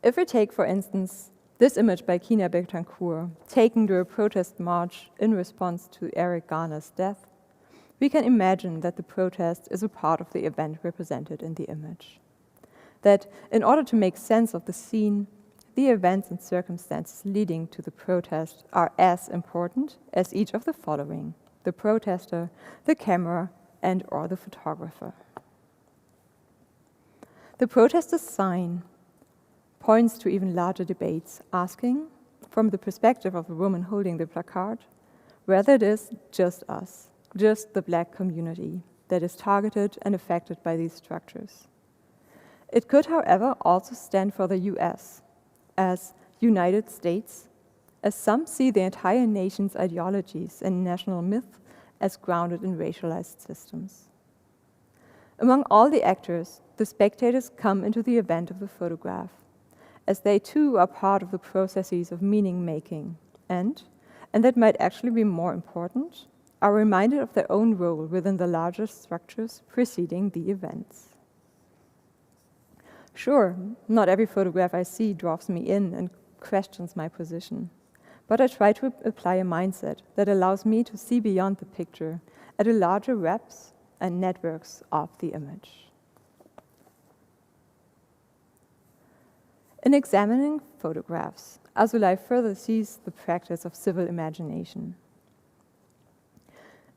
If we take, for instance, this image by Kina Betancourt, taken during a protest march in response to Eric Garner's death, we can imagine that the protest is a part of the event represented in the image. That in order to make sense of the scene, the events and circumstances leading to the protest are as important as each of the following: the protester, the camera, and/or the photographer. The protester's sign points to even larger debates, asking, from the perspective of the woman holding the placard, whether it is just us, just the Black community, that is targeted and affected by these structures. It could, however, also stand for the US, as United States, as some see the entire nation's ideologies and national myth as grounded in racialized systems. Among all the actors, the spectators come into the event of the photograph, as they too are part of the processes of meaning-making, and that might actually be more important, are reminded of their own role within the larger structures preceding the events. Sure, not every photograph I see draws me in and questions my position, but I try to apply a mindset that allows me to see beyond the picture at the larger webs and networks of the image. In examining photographs, Azoulay further sees the practice of civil imagination.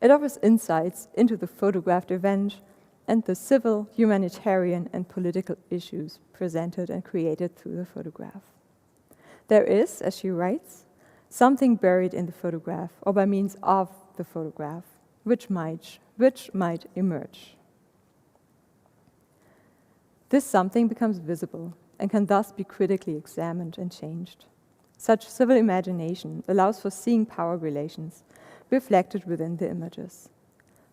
It offers insights into the photographed event and the civil, humanitarian, and political issues presented and created through the photograph. There is, as she writes, something buried in the photograph or by means of the photograph, which might emerge. This something becomes visible and can thus be critically examined and changed. Such civil imagination allows for seeing power relations reflected within the images,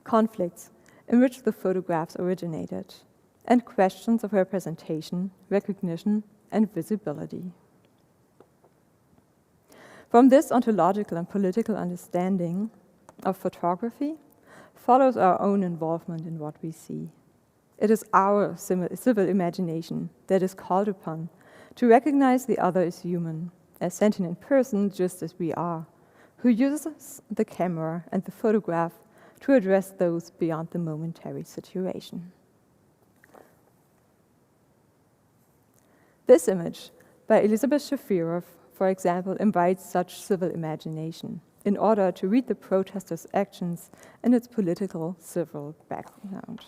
conflicts in which the photographs originated, and questions of representation, recognition, and visibility. From this ontological and political understanding of photography follows our own involvement in what we see. It is our civil imagination that is called upon to recognize the other as human, a sentient person just as we are, who uses the camera and the photograph to address those beyond the momentary situation. This image by Elizabeth Shafirov, for example, invites such civil imagination in order to read the protesters' actions in its political civil background.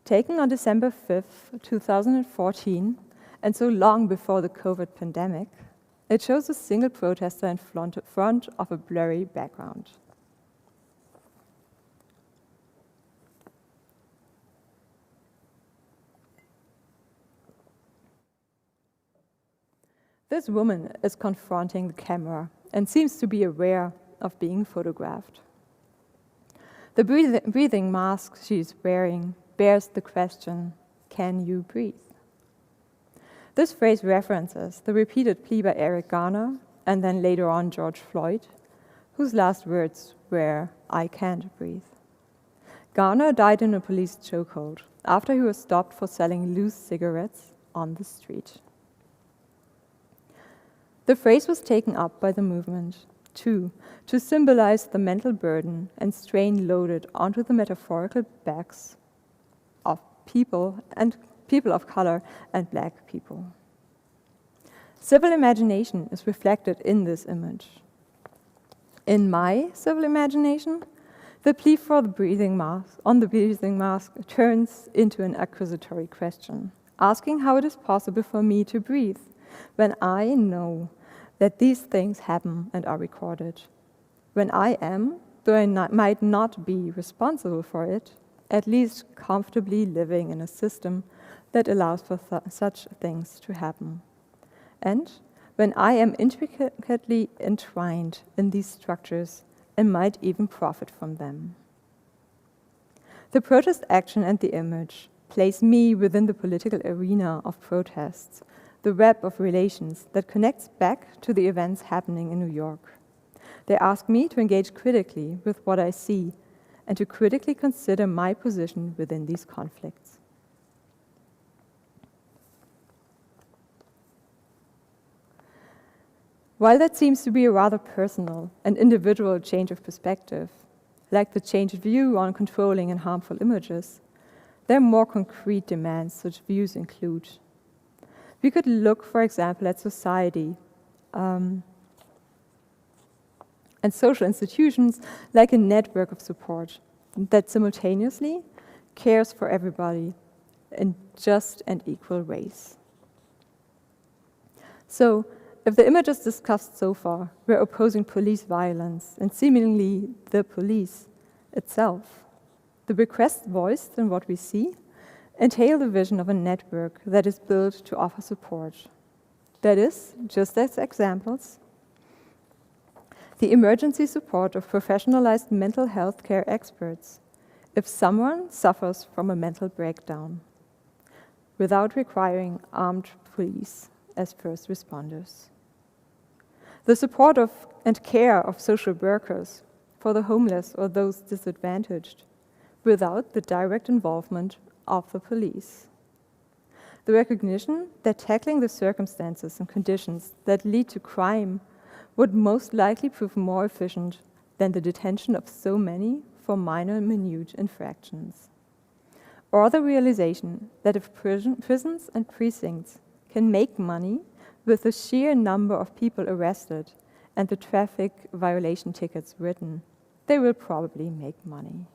Taken on December 5th, 2014, and so long before the COVID pandemic, it shows a single protester in front of a blurry background. This woman is confronting the camera and seems to be aware of being photographed. The breathing mask she is wearing bears the question, "Can you breathe?" This phrase references the repeated plea by Eric Garner and then later on George Floyd, whose last words were, "I can't breathe." Garner died in a police chokehold after he was stopped for selling loose cigarettes on the street. The phrase was taken up by the movement, too, to symbolize the mental burden and strain loaded onto the metaphorical backs of people of color and Black people. Civil imagination is reflected in this image. In my civil imagination, the plea for the breathing mask turns into an accusatory question, asking how it is possible for me to breathe when I know that these things happen and are recorded. When I am, though I might not be responsible for it, at least comfortably living in a system that allows for such things to happen. And when I am intricately entwined in these structures and might even profit from them. The protest action and the image place me within the political arena of protests, the web of relations that connects back to the events happening in New York. They ask me to engage critically with what I see and to critically consider my position within these conflicts. While that seems to be a rather personal and individual change of perspective, like the changed view on controlling and harmful images, there are more concrete demands such views include. We could look, for example, at society and social institutions like a network of support that simultaneously cares for everybody in just and equal ways. So, if the images discussed so far were opposing police violence and seemingly the police itself, the requests voiced in what we see entail the vision of a network that is built to offer support. That is, just as examples, the emergency support of professionalized mental health care experts if someone suffers from a mental breakdown, without requiring armed police as first responders. The support of and care of social workers for the homeless or those disadvantaged, without the direct involvement of the police. The recognition that tackling the circumstances and conditions that lead to crime would most likely prove more efficient than the detention of so many for minor, minute infractions. Or the realization that if prisons and precincts can make money with the sheer number of people arrested and the traffic violation tickets written, they will probably make money.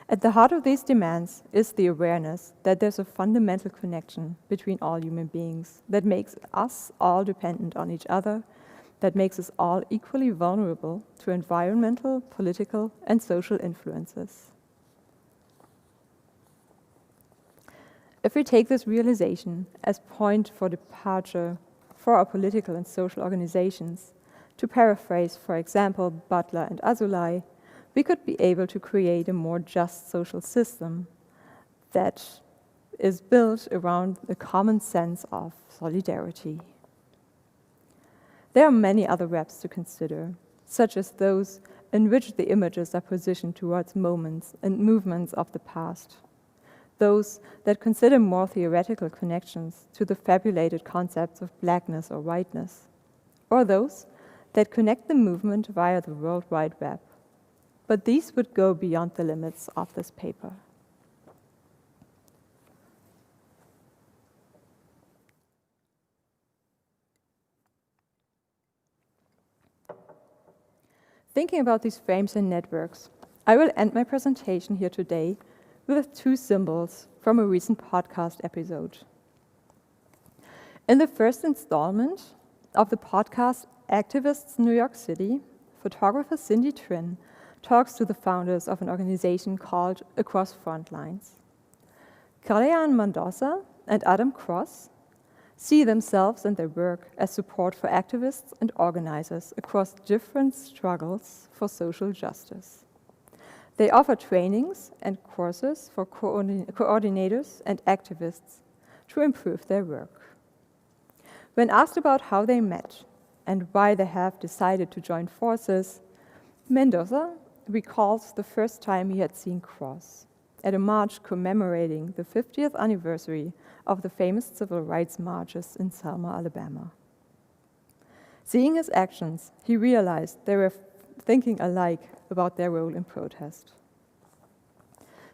At the heart of these demands is the awareness that there's a fundamental connection between all human beings that makes us all dependent on each other, that makes us all equally vulnerable to environmental, political, and social influences. If we take this realization as point for departure for our political and social organizations, to paraphrase, for example, Butler and Azoulay, we could be able to create a more just social system that is built around the common sense of solidarity. There are many other webs to consider, such as those in which the images are positioned towards moments and movements of the past, those that consider more theoretical connections to the fabulated concepts of blackness or whiteness, or those that connect the movement via the World Wide Web. But these would go beyond the limits of this paper. Thinking about these frames and networks, I will end my presentation here today with two symbols from a recent podcast episode. In the first installment of the podcast Activists New York City, photographer Cindy Trin talks to the founders of an organization called Across Frontlines. Kalayan Mendoza and Adam Cross see themselves and their work as support for activists and organizers across different struggles for social justice. They offer trainings and courses for coordinators and activists to improve their work. When asked about how they met and why they have decided to join forces, Mendoza recalls the first time he had seen Cross at a march commemorating the 50th anniversary of the famous civil rights marches in Selma, Alabama. Seeing his actions, he realized they were thinking alike about their role in protest.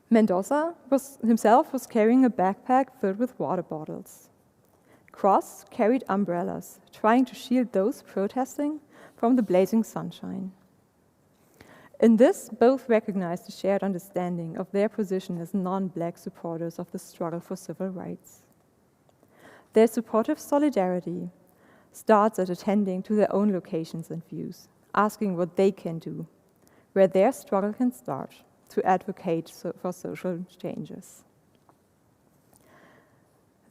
Mendoza himself was carrying a backpack filled with water bottles. Cross carried umbrellas, trying to shield those protesting from the blazing sunshine. In this, both recognized a shared understanding of their position as non-Black supporters of the struggle for civil rights. Their supportive solidarity starts at attending to their own locations and views, asking what they can do, where their struggle can start, to advocate for social changes.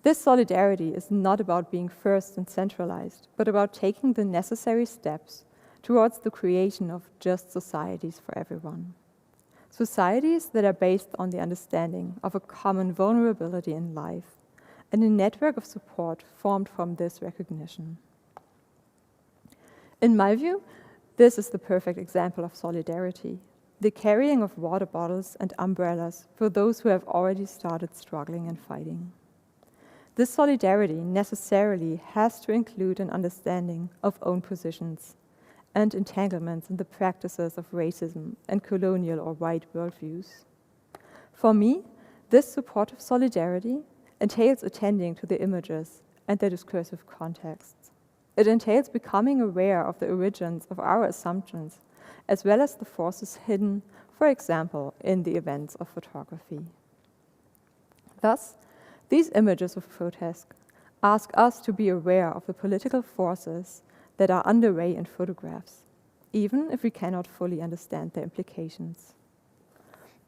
This solidarity is not about being first and centralized, but about taking the necessary steps towards the creation of just societies for everyone. Societies that are based on the understanding of a common vulnerability in life and a network of support formed from this recognition. In my view, this is the perfect example of solidarity, the carrying of water bottles and umbrellas for those who have already started struggling and fighting. This solidarity necessarily has to include an understanding of own positions and entanglements in the practices of racism and colonial or white worldviews. For me, this supportive solidarity entails attending to the images and their discursive contexts. It entails becoming aware of the origins of our assumptions, as well as the forces hidden, for example, in the events of photography. Thus, these images of protest ask us to be aware of the political forces that are underway in photographs, even if we cannot fully understand their implications.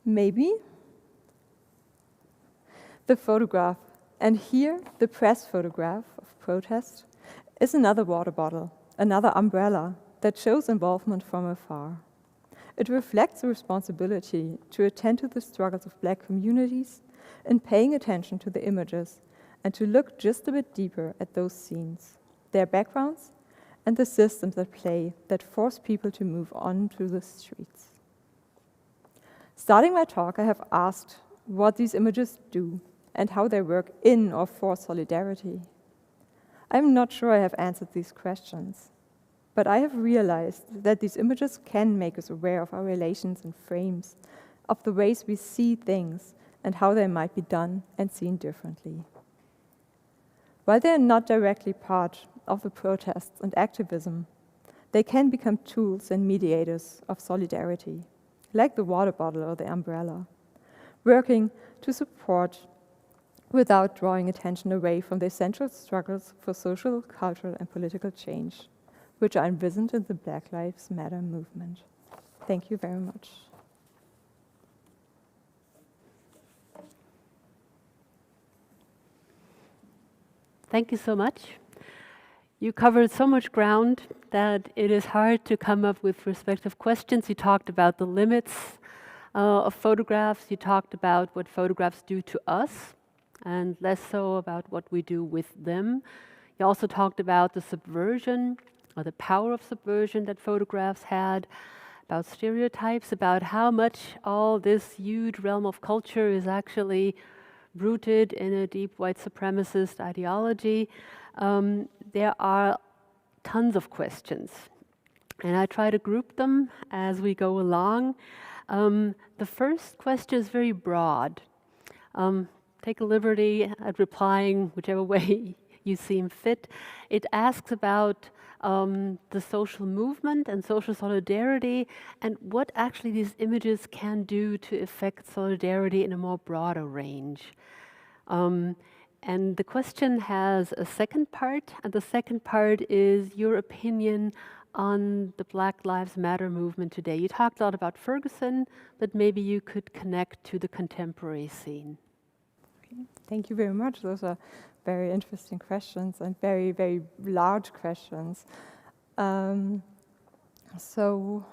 Maybe the photograph, and here the press photograph of protest, is another water bottle, another umbrella that shows involvement from afar. It reflects a responsibility to attend to the struggles of Black communities and paying attention to the images and to look just a bit deeper at those scenes, their backgrounds, and the systems at play that force people to move on to the streets. Starting my talk, I have asked what these images do and how they work in or for solidarity. I'm not sure I have answered these questions, but I have realized that these images can make us aware of our relations and frames, of the ways we see things and how they might be done and seen differently. While they are not directly part of the protests and activism, they can become tools and mediators of solidarity, like the water bottle or the umbrella, working to support without drawing attention away from the essential struggles for social, cultural, and political change, which are envisioned in the Black Lives Matter movement. Thank you very much. Thank you so much. You covered so much ground that it is hard to come up with respective questions. You talked about the limits of photographs. You talked about what photographs do to us, and less so about what we do with them. You also talked about the subversion, or the power of subversion that photographs had, about stereotypes, about how much all this huge realm of culture is actually rooted in a deep white supremacist ideology. There are tons of questions, and I try to group them as we go along. The first question is very broad. Take a liberty at replying whichever way you seem fit. It asks about the social movement and social solidarity, and what actually these images can do to affect solidarity in a more broader range. And the question has a second part, and the second part is your opinion on the Black Lives Matter movement today. You talked a lot about Ferguson, but maybe you could connect to the contemporary scene. Thank you very much. Those are very interesting questions and very, very large questions. So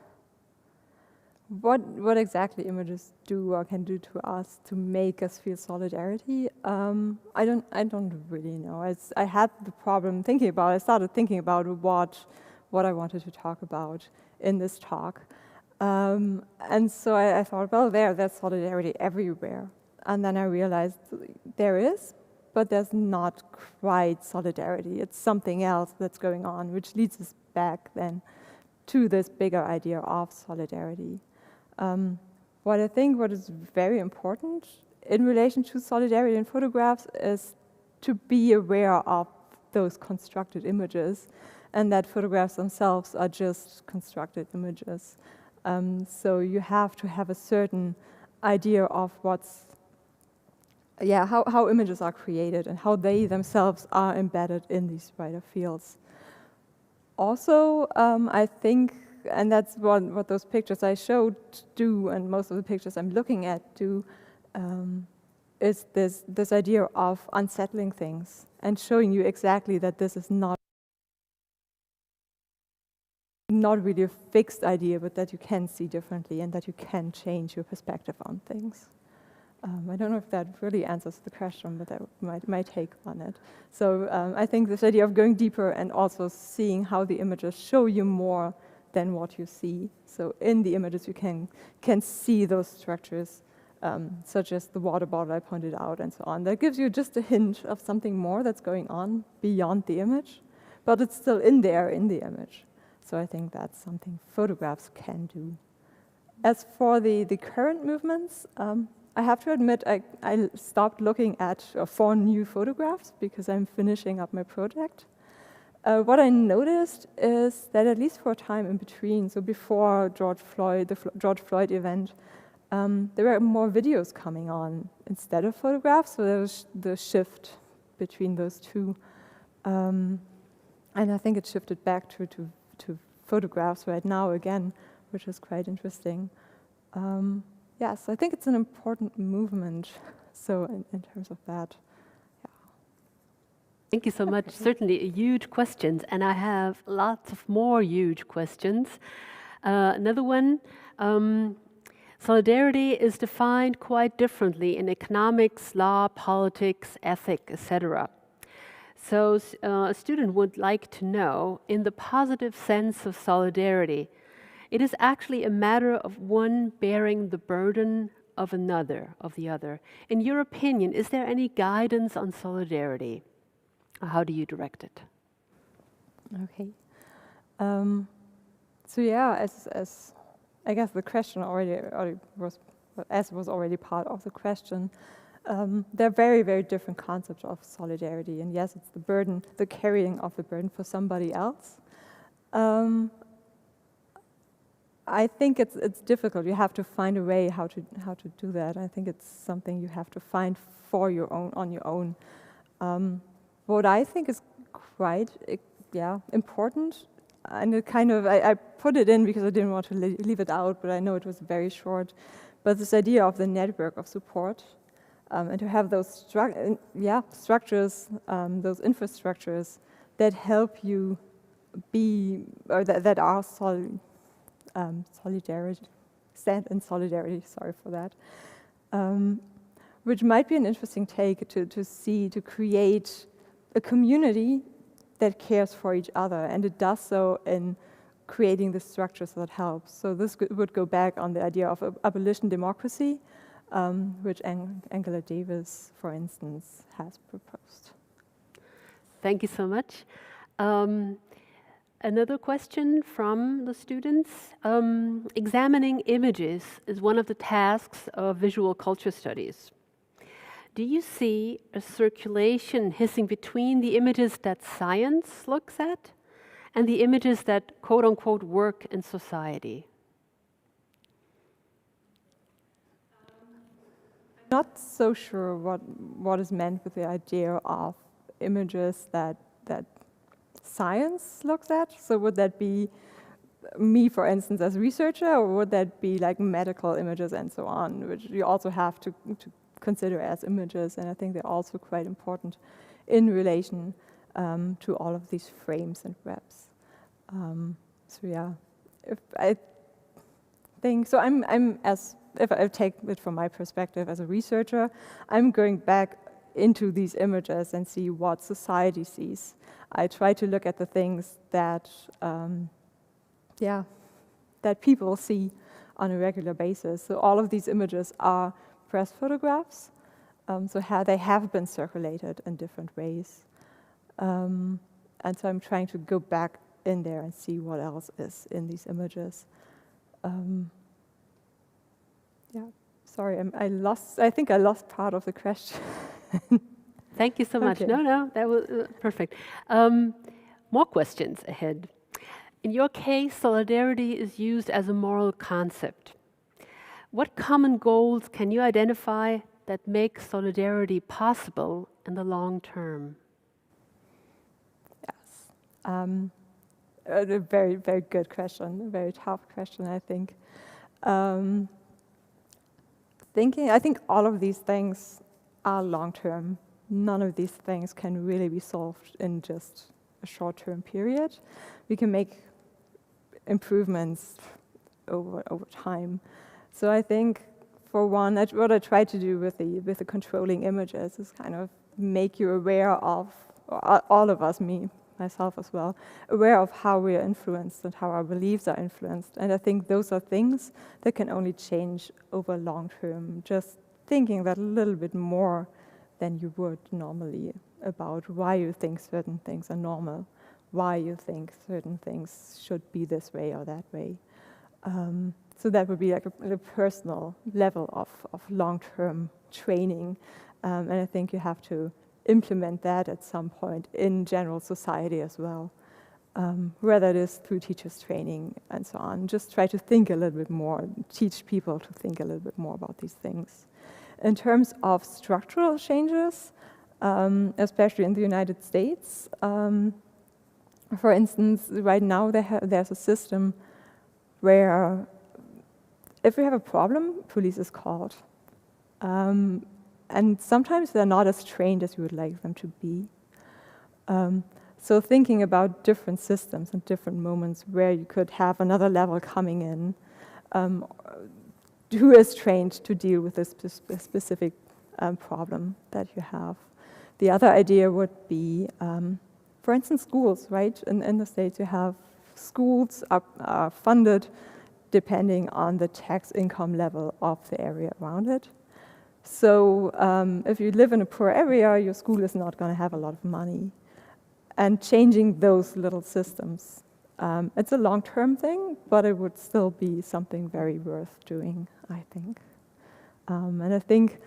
what exactly images do or can do to us to make us feel solidarity? I don't really know. I had the problem thinking about. I started thinking about what I wanted to talk about in this talk, and so I thought, well, there's solidarity everywhere, and then I realized there is, but there's not quite solidarity. It's something else that's going on, which leads us back then to this bigger idea of solidarity. What I think what is very important in relation to solidarity in photographs is to be aware of those constructed images, and that photographs themselves are just constructed images. So you have to have a certain idea of how images are created and how they themselves are embedded in these wider fields. Also, I think, and that's what those pictures I showed do, and most of the pictures I'm looking at do, is this idea of unsettling things and showing you exactly that this is not really a fixed idea, but that you can see differently and that you can change your perspective on things. I don't know if that really answers the question, but that my take on it. So I think this idea of going deeper and also seeing how the images show you more than what you see. So in the images you can see those structures, such as the water bottle I pointed out and so on. That gives you just a hint of something more that's going on beyond the image, but it's still in there in the image. So I think that's something photographs can do. As for the current movements, I have to admit I stopped looking at 4 new photographs because I'm finishing up my project. What I noticed is that at least for a time in between, so before the George Floyd event, there were more videos coming on instead of photographs, so there was the shift between those two. And I think it shifted back to photographs right now again, which is quite interesting. Yes, I think it's an important movement, so in terms of that. Thank you so much. Certainly huge questions, and I have lots of more huge questions. Another one, solidarity is defined quite differently in economics, law, politics, ethics, etc. So a student would like to know, in the positive sense of solidarity, it is actually a matter of one bearing the burden of the other. In your opinion, is there any guidance on solidarity? How do you direct it? Okay. So yeah, as I guess the question already was already part of the question. There are very, very different concepts of solidarity, and yes, it's the burden, the carrying of the burden for somebody else. I think it's difficult. You have to find a way how to do that. I think it's something you have to find on your own. What I think is quite important, and it kind of I put it in because I didn't want to leave it out, but I know it was very short. But this idea of the network of support, and to have those structures, those infrastructures that help you be, or that are solidarity, stand in solidarity, sorry for that, which might be an interesting take to create a community that cares for each other, and it does so in creating the structures that help. So this would go back on the idea of abolition democracy, which Angela Davis, for instance, has proposed. Thank you so much. Another question from the students. Examining images is one of the tasks of visual culture studies. Do you see a circulation hissing between the images that science looks at and the images that quote-unquote work in society? I'm not so sure what is meant with the idea of images that science looks at. So would that be me, for instance, as a researcher, or would that be like medical images and so on, which you also have to consider as images, and I think they're also quite important in relation to all of these frames and webs. So yeah, if I think so, if I take it from my perspective as a researcher, I'm going back into these images and see what society sees. I try to look at the things that that people see on a regular basis. So all of these images are press photographs, so they have been circulated in different ways. And so I'm trying to go back in there and see what else is in these images. Sorry, I think I lost part of the question. Thank you so much. Okay. No, that was perfect. More questions ahead. In your case, solidarity is used as a moral concept. What common goals can you identify that make solidarity possible in the long term? Yes. A very, very good question, a very tough question, I think. I think all of these things are long-term. None of these things can really be solved in just a short-term period. We can make improvements over time. So I think, for one, what I try to do with the controlling images is kind of make you aware of, all of us, myself as well, aware of how we are influenced and how our beliefs are influenced. And I think those are things that can only change over long term. Just thinking that a little bit more than you would normally about why you think certain things are normal, why you think certain things should be this way or that way. So that would be like a personal level of long-term training. And I think you have to implement that at some point in general society as well, whether it is through teachers training and so on. Just try to think a little bit more, teach people to think a little bit more about these things. In terms of structural changes, especially in the United States, for instance, right now there's a system where if we have a problem, police is called. And sometimes they're not as trained as you would like them to be. So thinking about different systems and different moments where you could have another level coming in, who is trained to deal with this specific problem that you have. The other idea would be, for instance, schools, right? In the States you have schools are funded depending on the tax income level of the area around it. So if you live in a poor area, your school is not going to have a lot of money. And changing those little systems, it's a long-term thing, but it would still be something very worth doing, I think. And I think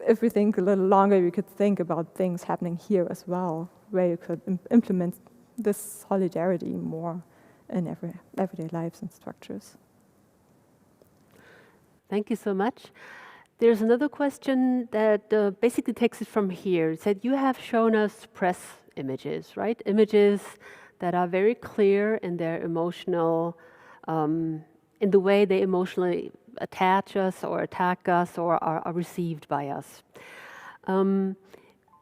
if we think a little longer, we could think about things happening here as well, where you could implement this solidarity more in everyday lives and structures. Thank you so much. There's another question that basically takes it from here. It said, you have shown us press images, right? Images that are very clear in their emotional, in the way they emotionally attach us or attack us or are received by us.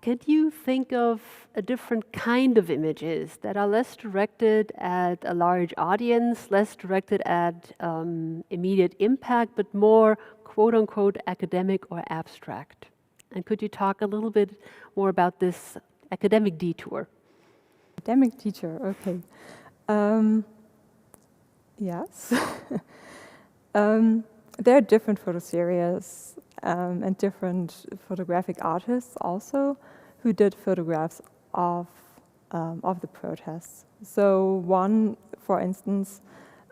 Can you think of a different kind of images that are less directed at a large audience, less directed at immediate impact, but more quote-unquote academic or abstract? And could you talk a little bit more about this academic detour? Academic detour, okay. Yes. There are different photo series and different photographic artists also who did photographs of the protests. So one, for instance,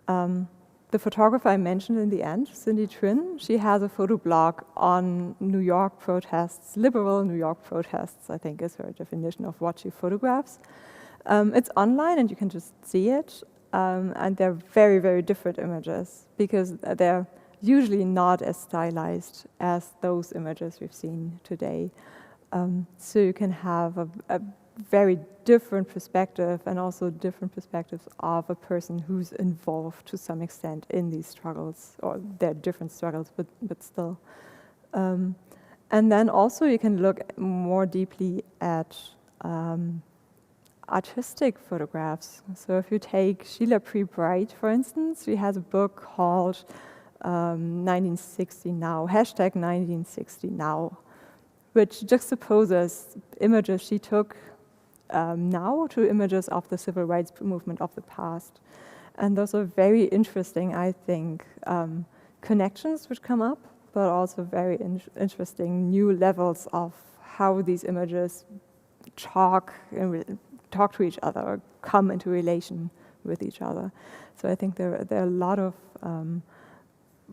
the photographer I mentioned in the end, Cindy Trin, she has a photo blog on New York protests, liberal New York protests, I think is her definition of what she photographs. It's online and you can just see it. And they're very, very different images because they're usually not as stylized as those images we've seen today. So you can have a very different perspective and also different perspectives of a person who's involved to some extent in these struggles, or they're different struggles, but still. And then also you can look more deeply at artistic photographs. So if you take Sheila Pre-Bright, for instance, she has a book called 1960 Now, hashtag 1960 Now, which juxtaposes images she took now to images of the civil rights movement of the past. And those are very interesting, I think, connections which come up, but also very interesting new levels of how these images talk to each other, or come into relation with each other. So I think there are a lot of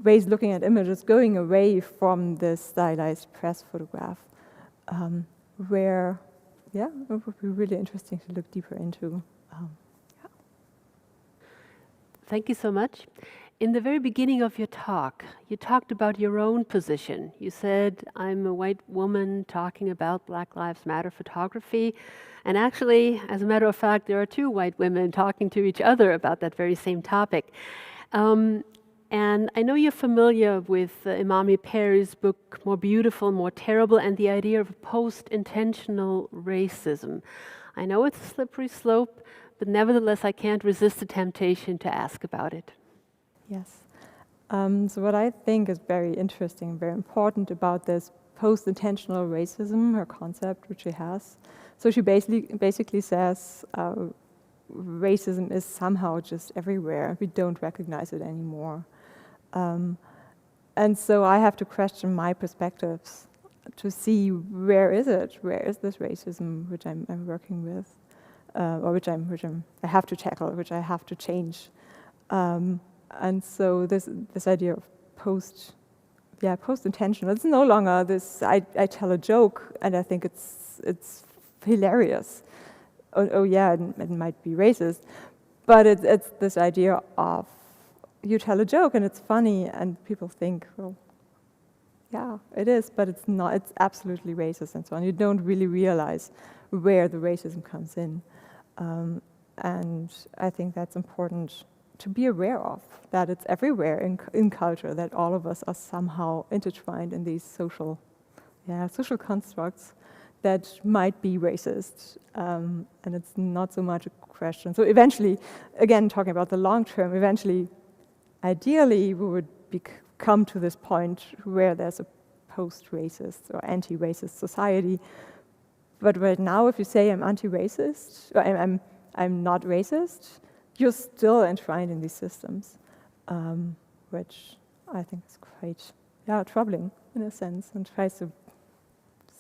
ways looking at images going away from this stylized press photograph, where, yeah, it would be really interesting to look deeper into. Yeah. Thank you so much. In the very beginning of your talk, you talked about your own position. You said, I'm a white woman talking about Black Lives Matter photography. And actually, as a matter of fact, there are two white women talking to each other about that very same topic. And I know you're familiar with Imami Perry's book, More Beautiful, More Terrible, and the idea of post-intentional racism. I know it's a slippery slope, but nevertheless, I can't resist the temptation to ask about it. Yes. So what I think is very interesting, very important about this post-intentional racism, her concept, which she has. So she basically says racism is somehow just everywhere. We don't recognize it anymore. And so I have to question my perspectives to see where is it? Where is this racism which I'm working with, or which I have to tackle, which I have to change. And so this idea of post-intentional, it's no longer this, I tell a joke and I think it's hilarious. Oh yeah, it might be racist, but it's this idea of you tell a joke and it's funny and people think, well, yeah, it is, but it's not, it's absolutely racist and so on. You don't really realize where the racism comes in. And I think that's important to be aware of, that it's everywhere in culture, that all of us are somehow intertwined in these social constructs that might be racist. And it's not so much a question. So eventually, again, talking about the long term, eventually, ideally, we would come to this point where there's a post-racist or anti-racist society. But right now, if you say I'm anti-racist, or I'm not racist, you're still enshrined in these systems, which I think is quite troubling in a sense, and tries to.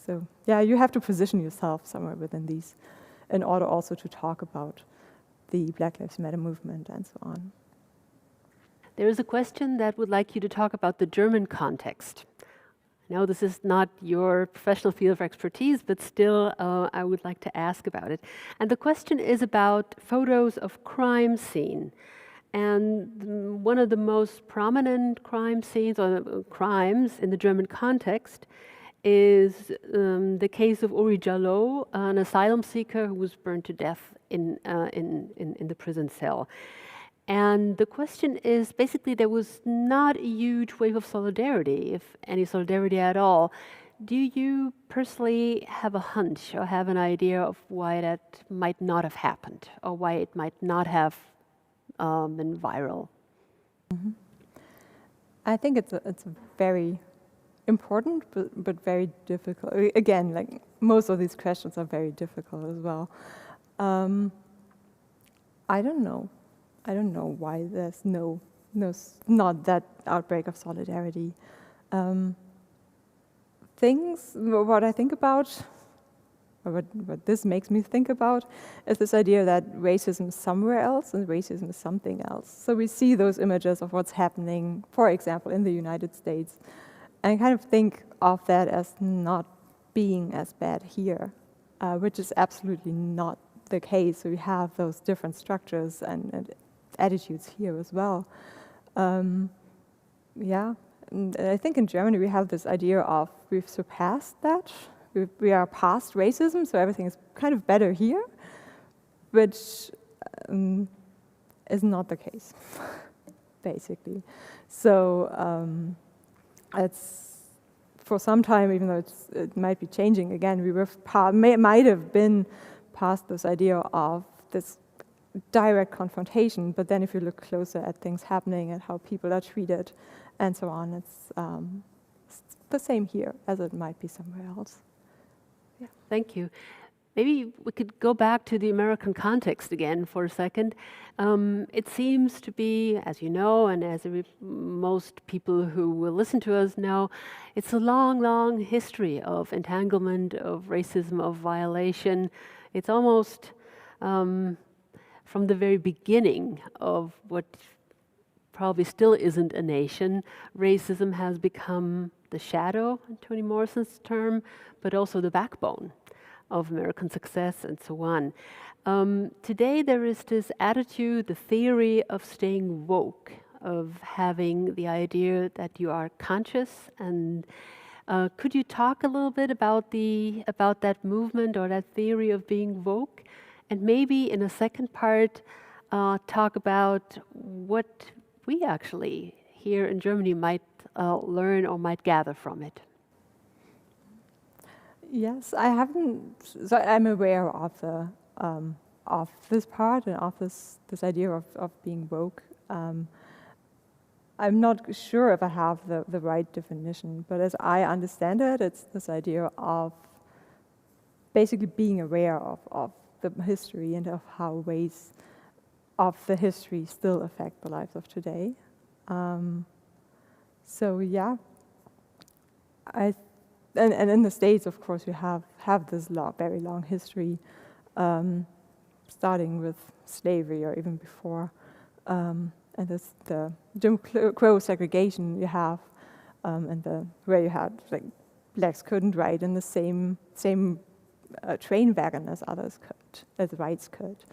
So you have to position yourself somewhere within these, in order also to talk about the Black Lives Matter movement and so on. There is a question that would like you to talk about the German context. I know this is not your professional field of expertise, but still I would like to ask about it. And the question is about photos of crime scene. And one of the most prominent crime scenes, or crimes in the German context, is the case of Uri Jalloh, an asylum seeker who was burned to death in the prison cell. And the question is, basically, there was not a huge wave of solidarity, if any solidarity at all. do you personally have a hunch or have an idea of why that might not have happened or why it might not have been viral? I think it's a very important but very difficult. Again, like most of these questions are very difficult as well. I don't know. I don't know why there's not that outbreak of solidarity. What I think about, or what this makes me think about, is this idea that racism is somewhere else and racism is something else. So we see those images of what's happening, for example, in the United States, and kind of think of that as not being as bad here, which is absolutely not the case. We have those different structures and attitudes here as well. Yeah. And I think in Germany we have this idea of we've surpassed that. We are past racism, so everything is kind of better here, which is not the case, basically. So it's for some time, even though it might be changing again, we might have been past this idea of this direct confrontation, but then if you look closer at things happening and how people are treated and so on, it's the same here as it might be somewhere else. Yeah, thank you. Maybe we could go back to the American context again for a second. It seems to be, as you know, and as most people who will listen to us know, it's a long, long history of entanglement, of racism, of violation. It's almost from the very beginning of what probably still isn't a nation, racism has become the shadow, in Toni Morrison's term, but also the backbone of American success and so on. Today there is this attitude, the theory of staying woke, of having the idea that you are conscious. And could you talk a little bit about that movement or that theory of being woke? And maybe in a second part, talk about what we actually here in Germany might learn or might gather from it. Yes, I haven't. So I'm aware of this part and of this idea of being woke. I'm not sure if I have the right definition, but as I understand it, it's this idea of basically being aware of the history and of how ways of the history still affect the lives of today. So yeah, and in the States, of course, we have this very long history, starting with slavery or even before, and the Jim Crow segregation you have, and where you had like blacks couldn't ride in the same train wagon as others could, as whites could,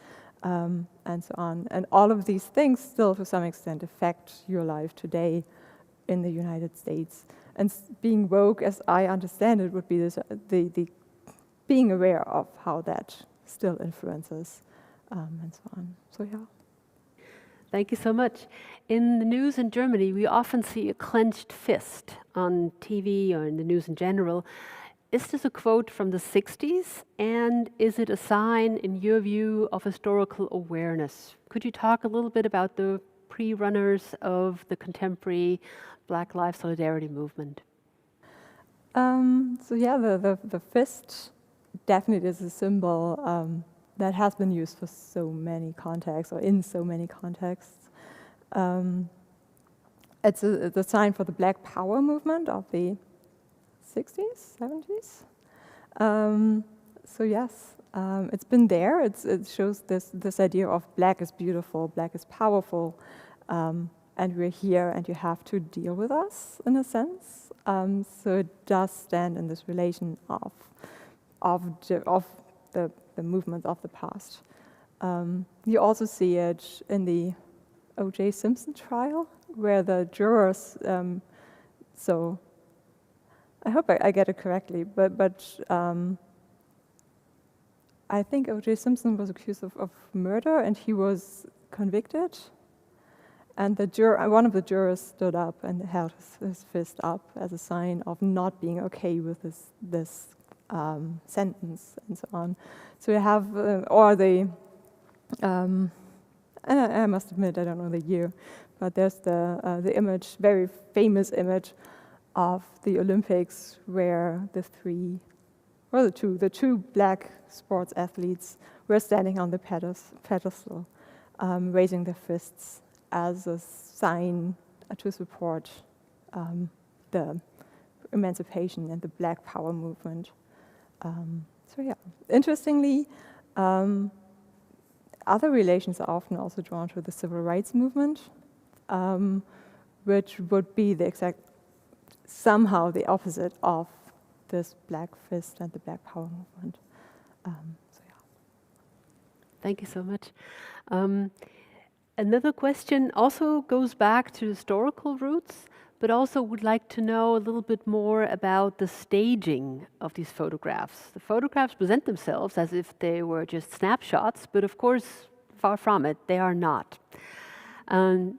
and so on. And all of these things still, to some extent, affect your life today in the United States. And being woke, as I understand it, would be the being aware of how that still influences, and so on. So yeah. Thank you so much. In the news in Germany, we often see a clenched fist on TV or in the news in general. Is this a quote from the 60s? And is it a sign, in your view, of historical awareness? Could you talk a little bit about the pre-runners of the contemporary Black Lives Solidarity movement? So yeah, the fist definitely is a symbol that has been used for so many contexts, or in so many contexts. It's a sign for the Black Power movement of the 60s, 70s. So yes, it's been there. It shows this idea of black is beautiful, black is powerful, and we're here, and you have to deal with us in a sense. So it does stand in this relation of the movements of the past. You also see it in the O.J. Simpson trial, where the jurors. So I hope I get it correctly, but I think O.J. Simpson was accused of murder, and he was convicted. And one of the jurors stood up and held his fist up as a sign of not being okay with this sentence and so on. So we have, and I must admit I don't know the year, but there's the image, very famous image of the Olympics where the two black sports athletes were standing on the pedestal, raising their fists as a sign to support the emancipation and the Black Power movement. So yeah, interestingly, other relations are often also drawn to the civil rights movement, which would be somehow the opposite of this Black Fist and the Black Power movement. So yeah. Thank you so much. Another question also goes back to historical roots, but also would like to know a little bit more about the staging of these photographs. The photographs present themselves as if they were just snapshots, but of course, far from it, they are not. There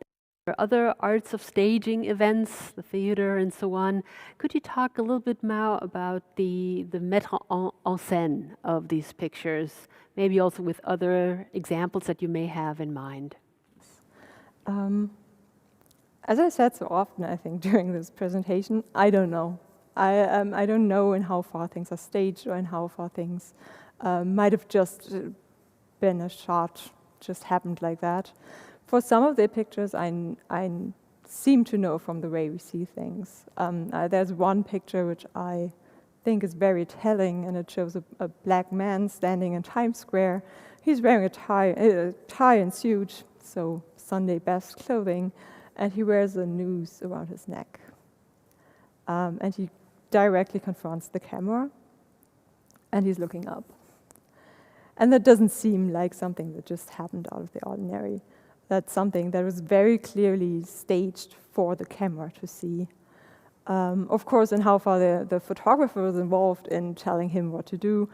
are other arts of staging events, the theater and so on. Could you talk a little bit more about the mettre en scène of these pictures, maybe also with other examples that you may have in mind? As I said so often, I think, during this presentation, I don't know. I don't know in how far things are staged or in how far things might have just been a shot, just happened like that. For some of the pictures, I seem to know from the way we see things. There's one picture which I think is very telling, and it shows a black man standing in Times Square. He's wearing a tie and suit, so Sunday best clothing, and he wears a noose around his neck. And he directly confronts the camera, and he's looking up. And that doesn't seem like something that just happened out of the ordinary. That's something that was very clearly staged for the camera to see. Of course, and how far the photographer was involved in telling him what to do,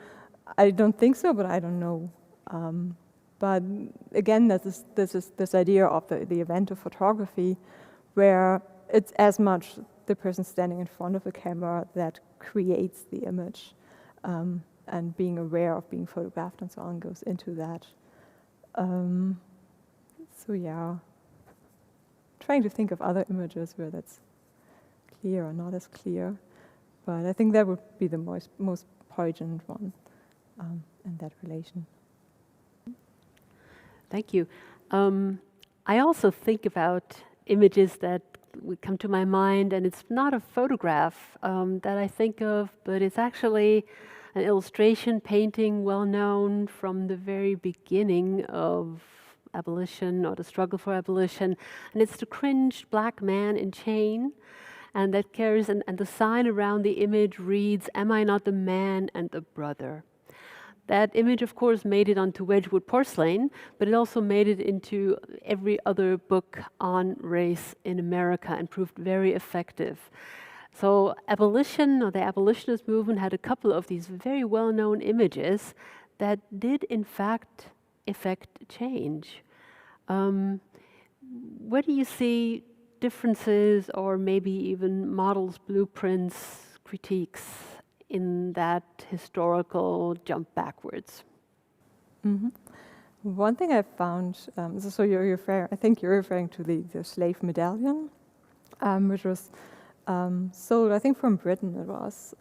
I don't think so, but I don't know. But again, this idea of the event of photography, where it's as much the person standing in front of the camera that creates the image, and being aware of being photographed and so on goes into that. So yeah, trying to think of other images where that's clear or not as clear, but I think that would be the most poignant one in that relation. Thank you. I also think about images that would come to my mind, and it's not a photograph that I think of, but it's actually an illustration painting well known from the very beginning of abolition or the struggle for abolition, and it's the cringed black man in chain, and that carries, and the sign around the image reads, "Am I not the man and the brother?" That image, of course, made it onto Wedgwood porcelain, but it also made it into every other book on race in America and proved very effective. So abolition, or the abolitionist movement, had a couple of these very well-known images that did, in fact, effect change. Where do you see differences or maybe even models, blueprints, critiques in that historical jump backwards? Mm-hmm. One thing I found, so I think you're referring to the slave medallion, which was sold, I think from Britain it was,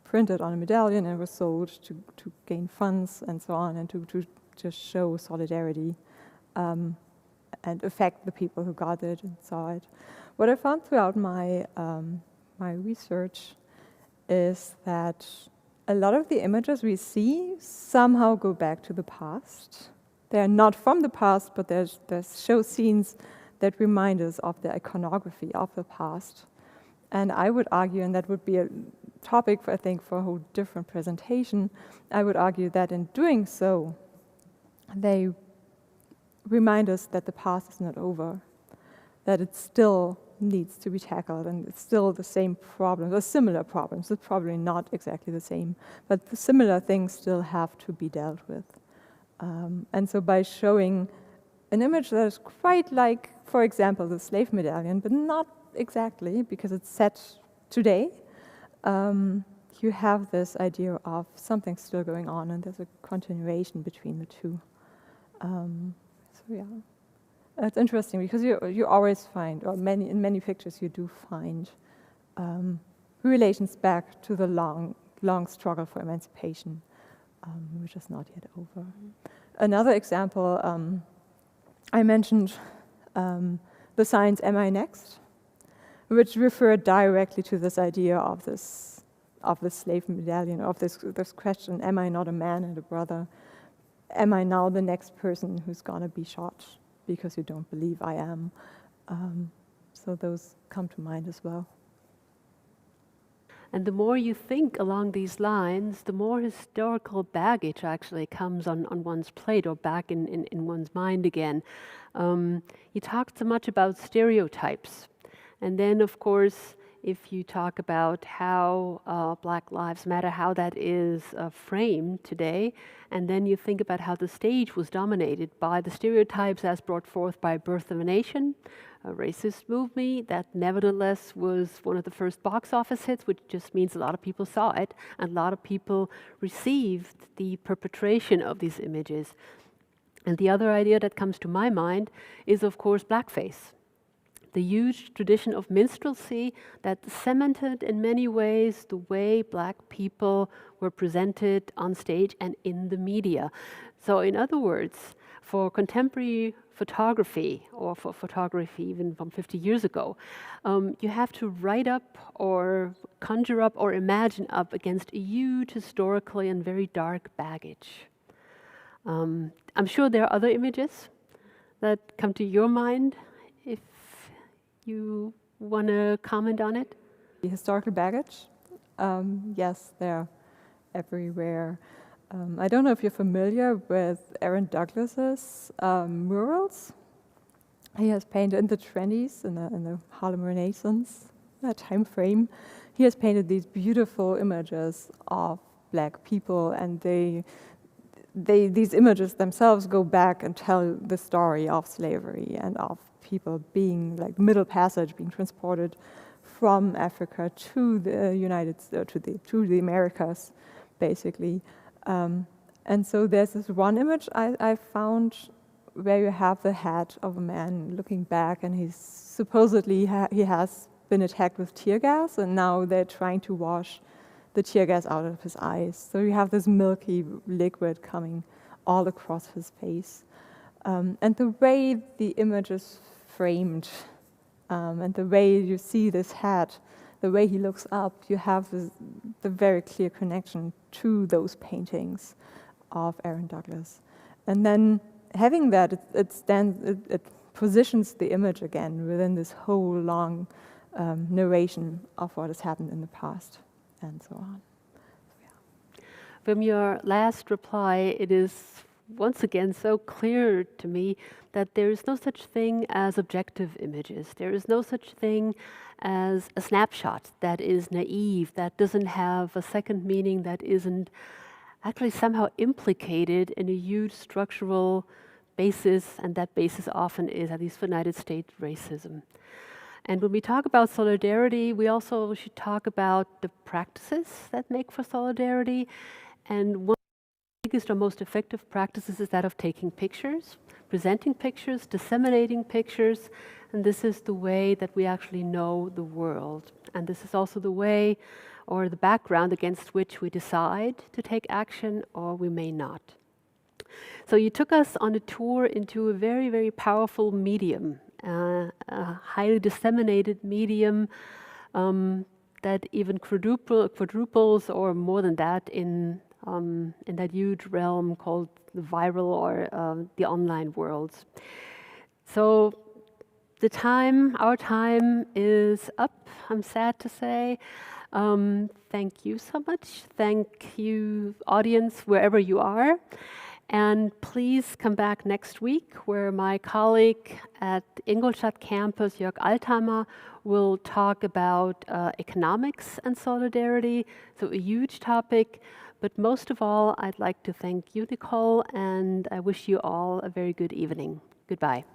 printed on a medallion and was sold to gain funds and so on, and to just show solidarity and affect the people who got it and saw it. What I found throughout my research is that a lot of the images we see somehow go back to the past. They're not from the past, but there's show scenes that remind us of the iconography of the past. And I would argue, and that would be a topic, I think, for a whole different presentation, I would argue that in doing so, they remind us that the past is not over, that it still needs to be tackled, and it's still the same problems, or similar problems. It's probably not exactly the same, but the similar things still have to be dealt with. And so by showing an image that is quite like, for example, the slave medallion, but not exactly, because it's set today. You have this idea of something still going on, and there's a continuation between the two. So yeah, it's interesting because you always find, or in many pictures you do find relations back to the long struggle for emancipation, which is not yet over. Another example, I mentioned the signs "Am I next?", which refer directly to this idea of this slave medallion, of this question: Am I not a man and a brother? Am I now the next person who's gonna be shot because you don't believe I am? So those come to mind as well. And the more you think along these lines, the more historical baggage actually comes on one's plate or back in one's mind again. You talked so much about stereotypes. And then, of course, if you talk about how Black Lives Matter, how that is framed today, and then you think about how the stage was dominated by the stereotypes as brought forth by Birth of a Nation, a racist movie that nevertheless was one of the first box office hits, which just means a lot of people saw it, and a lot of people received the perpetration of these images. And the other idea that comes to my mind is, of course, blackface. The huge tradition of minstrelsy that cemented in many ways the way Black people were presented on stage and in the media. So in other words, for contemporary photography, or for photography even from 50 years ago, you have to write up or conjure up or imagine up against a huge historically and very dark baggage. I'm sure there are other images that come to your mind. If you want to comment on it? The historical baggage? Yes, they're everywhere. I don't know if you're familiar with Aaron Douglas's murals. He has painted in the 20s, in the Harlem Renaissance, that time frame. He has painted these beautiful images of Black people, and these images themselves go back and tell the story of slavery and of people being like Middle Passage, being transported from Africa to the to the Americas, basically. And so there's this one image I found where you have the head of a man looking back, and he's supposedly he has been attacked with tear gas, and now they're trying to wash the tear gas out of his eyes. So you have this milky liquid coming all across his face. And the way the image is framed, and the way you see this head, the way he looks up, you have the very clear connection to those paintings of Aaron Douglas. And then having that, it positions the image again within this whole long narration of what has happened in the past, and so on. Yeah. From your last reply, it is once again so clear to me that there is no such thing as objective images. There is no such thing as a snapshot that is naive, that doesn't have a second meaning, that isn't actually somehow implicated in a huge structural basis, and that basis often is, at least for United States, racism. And when we talk about solidarity, we also should talk about the practices that make for solidarity. And one of the biggest or most effective practices is that of taking pictures, presenting pictures, disseminating pictures. And this is the way that we actually know the world. And this is also the way or the background against which we decide to take action, or we may not. So you took us on a tour into a very, very powerful medium, a highly disseminated medium that even quadruples or more than that in that huge realm called the viral or the online worlds. So our time is up, I'm sad to say. Thank you so much. Thank you, audience, wherever you are. And please come back next week, where my colleague at Ingolstadt campus, Jörg Altheimer, will talk about economics and solidarity. So a huge topic. But most of all, I'd like to thank you, Nicole, and I wish you all a very good evening. Goodbye.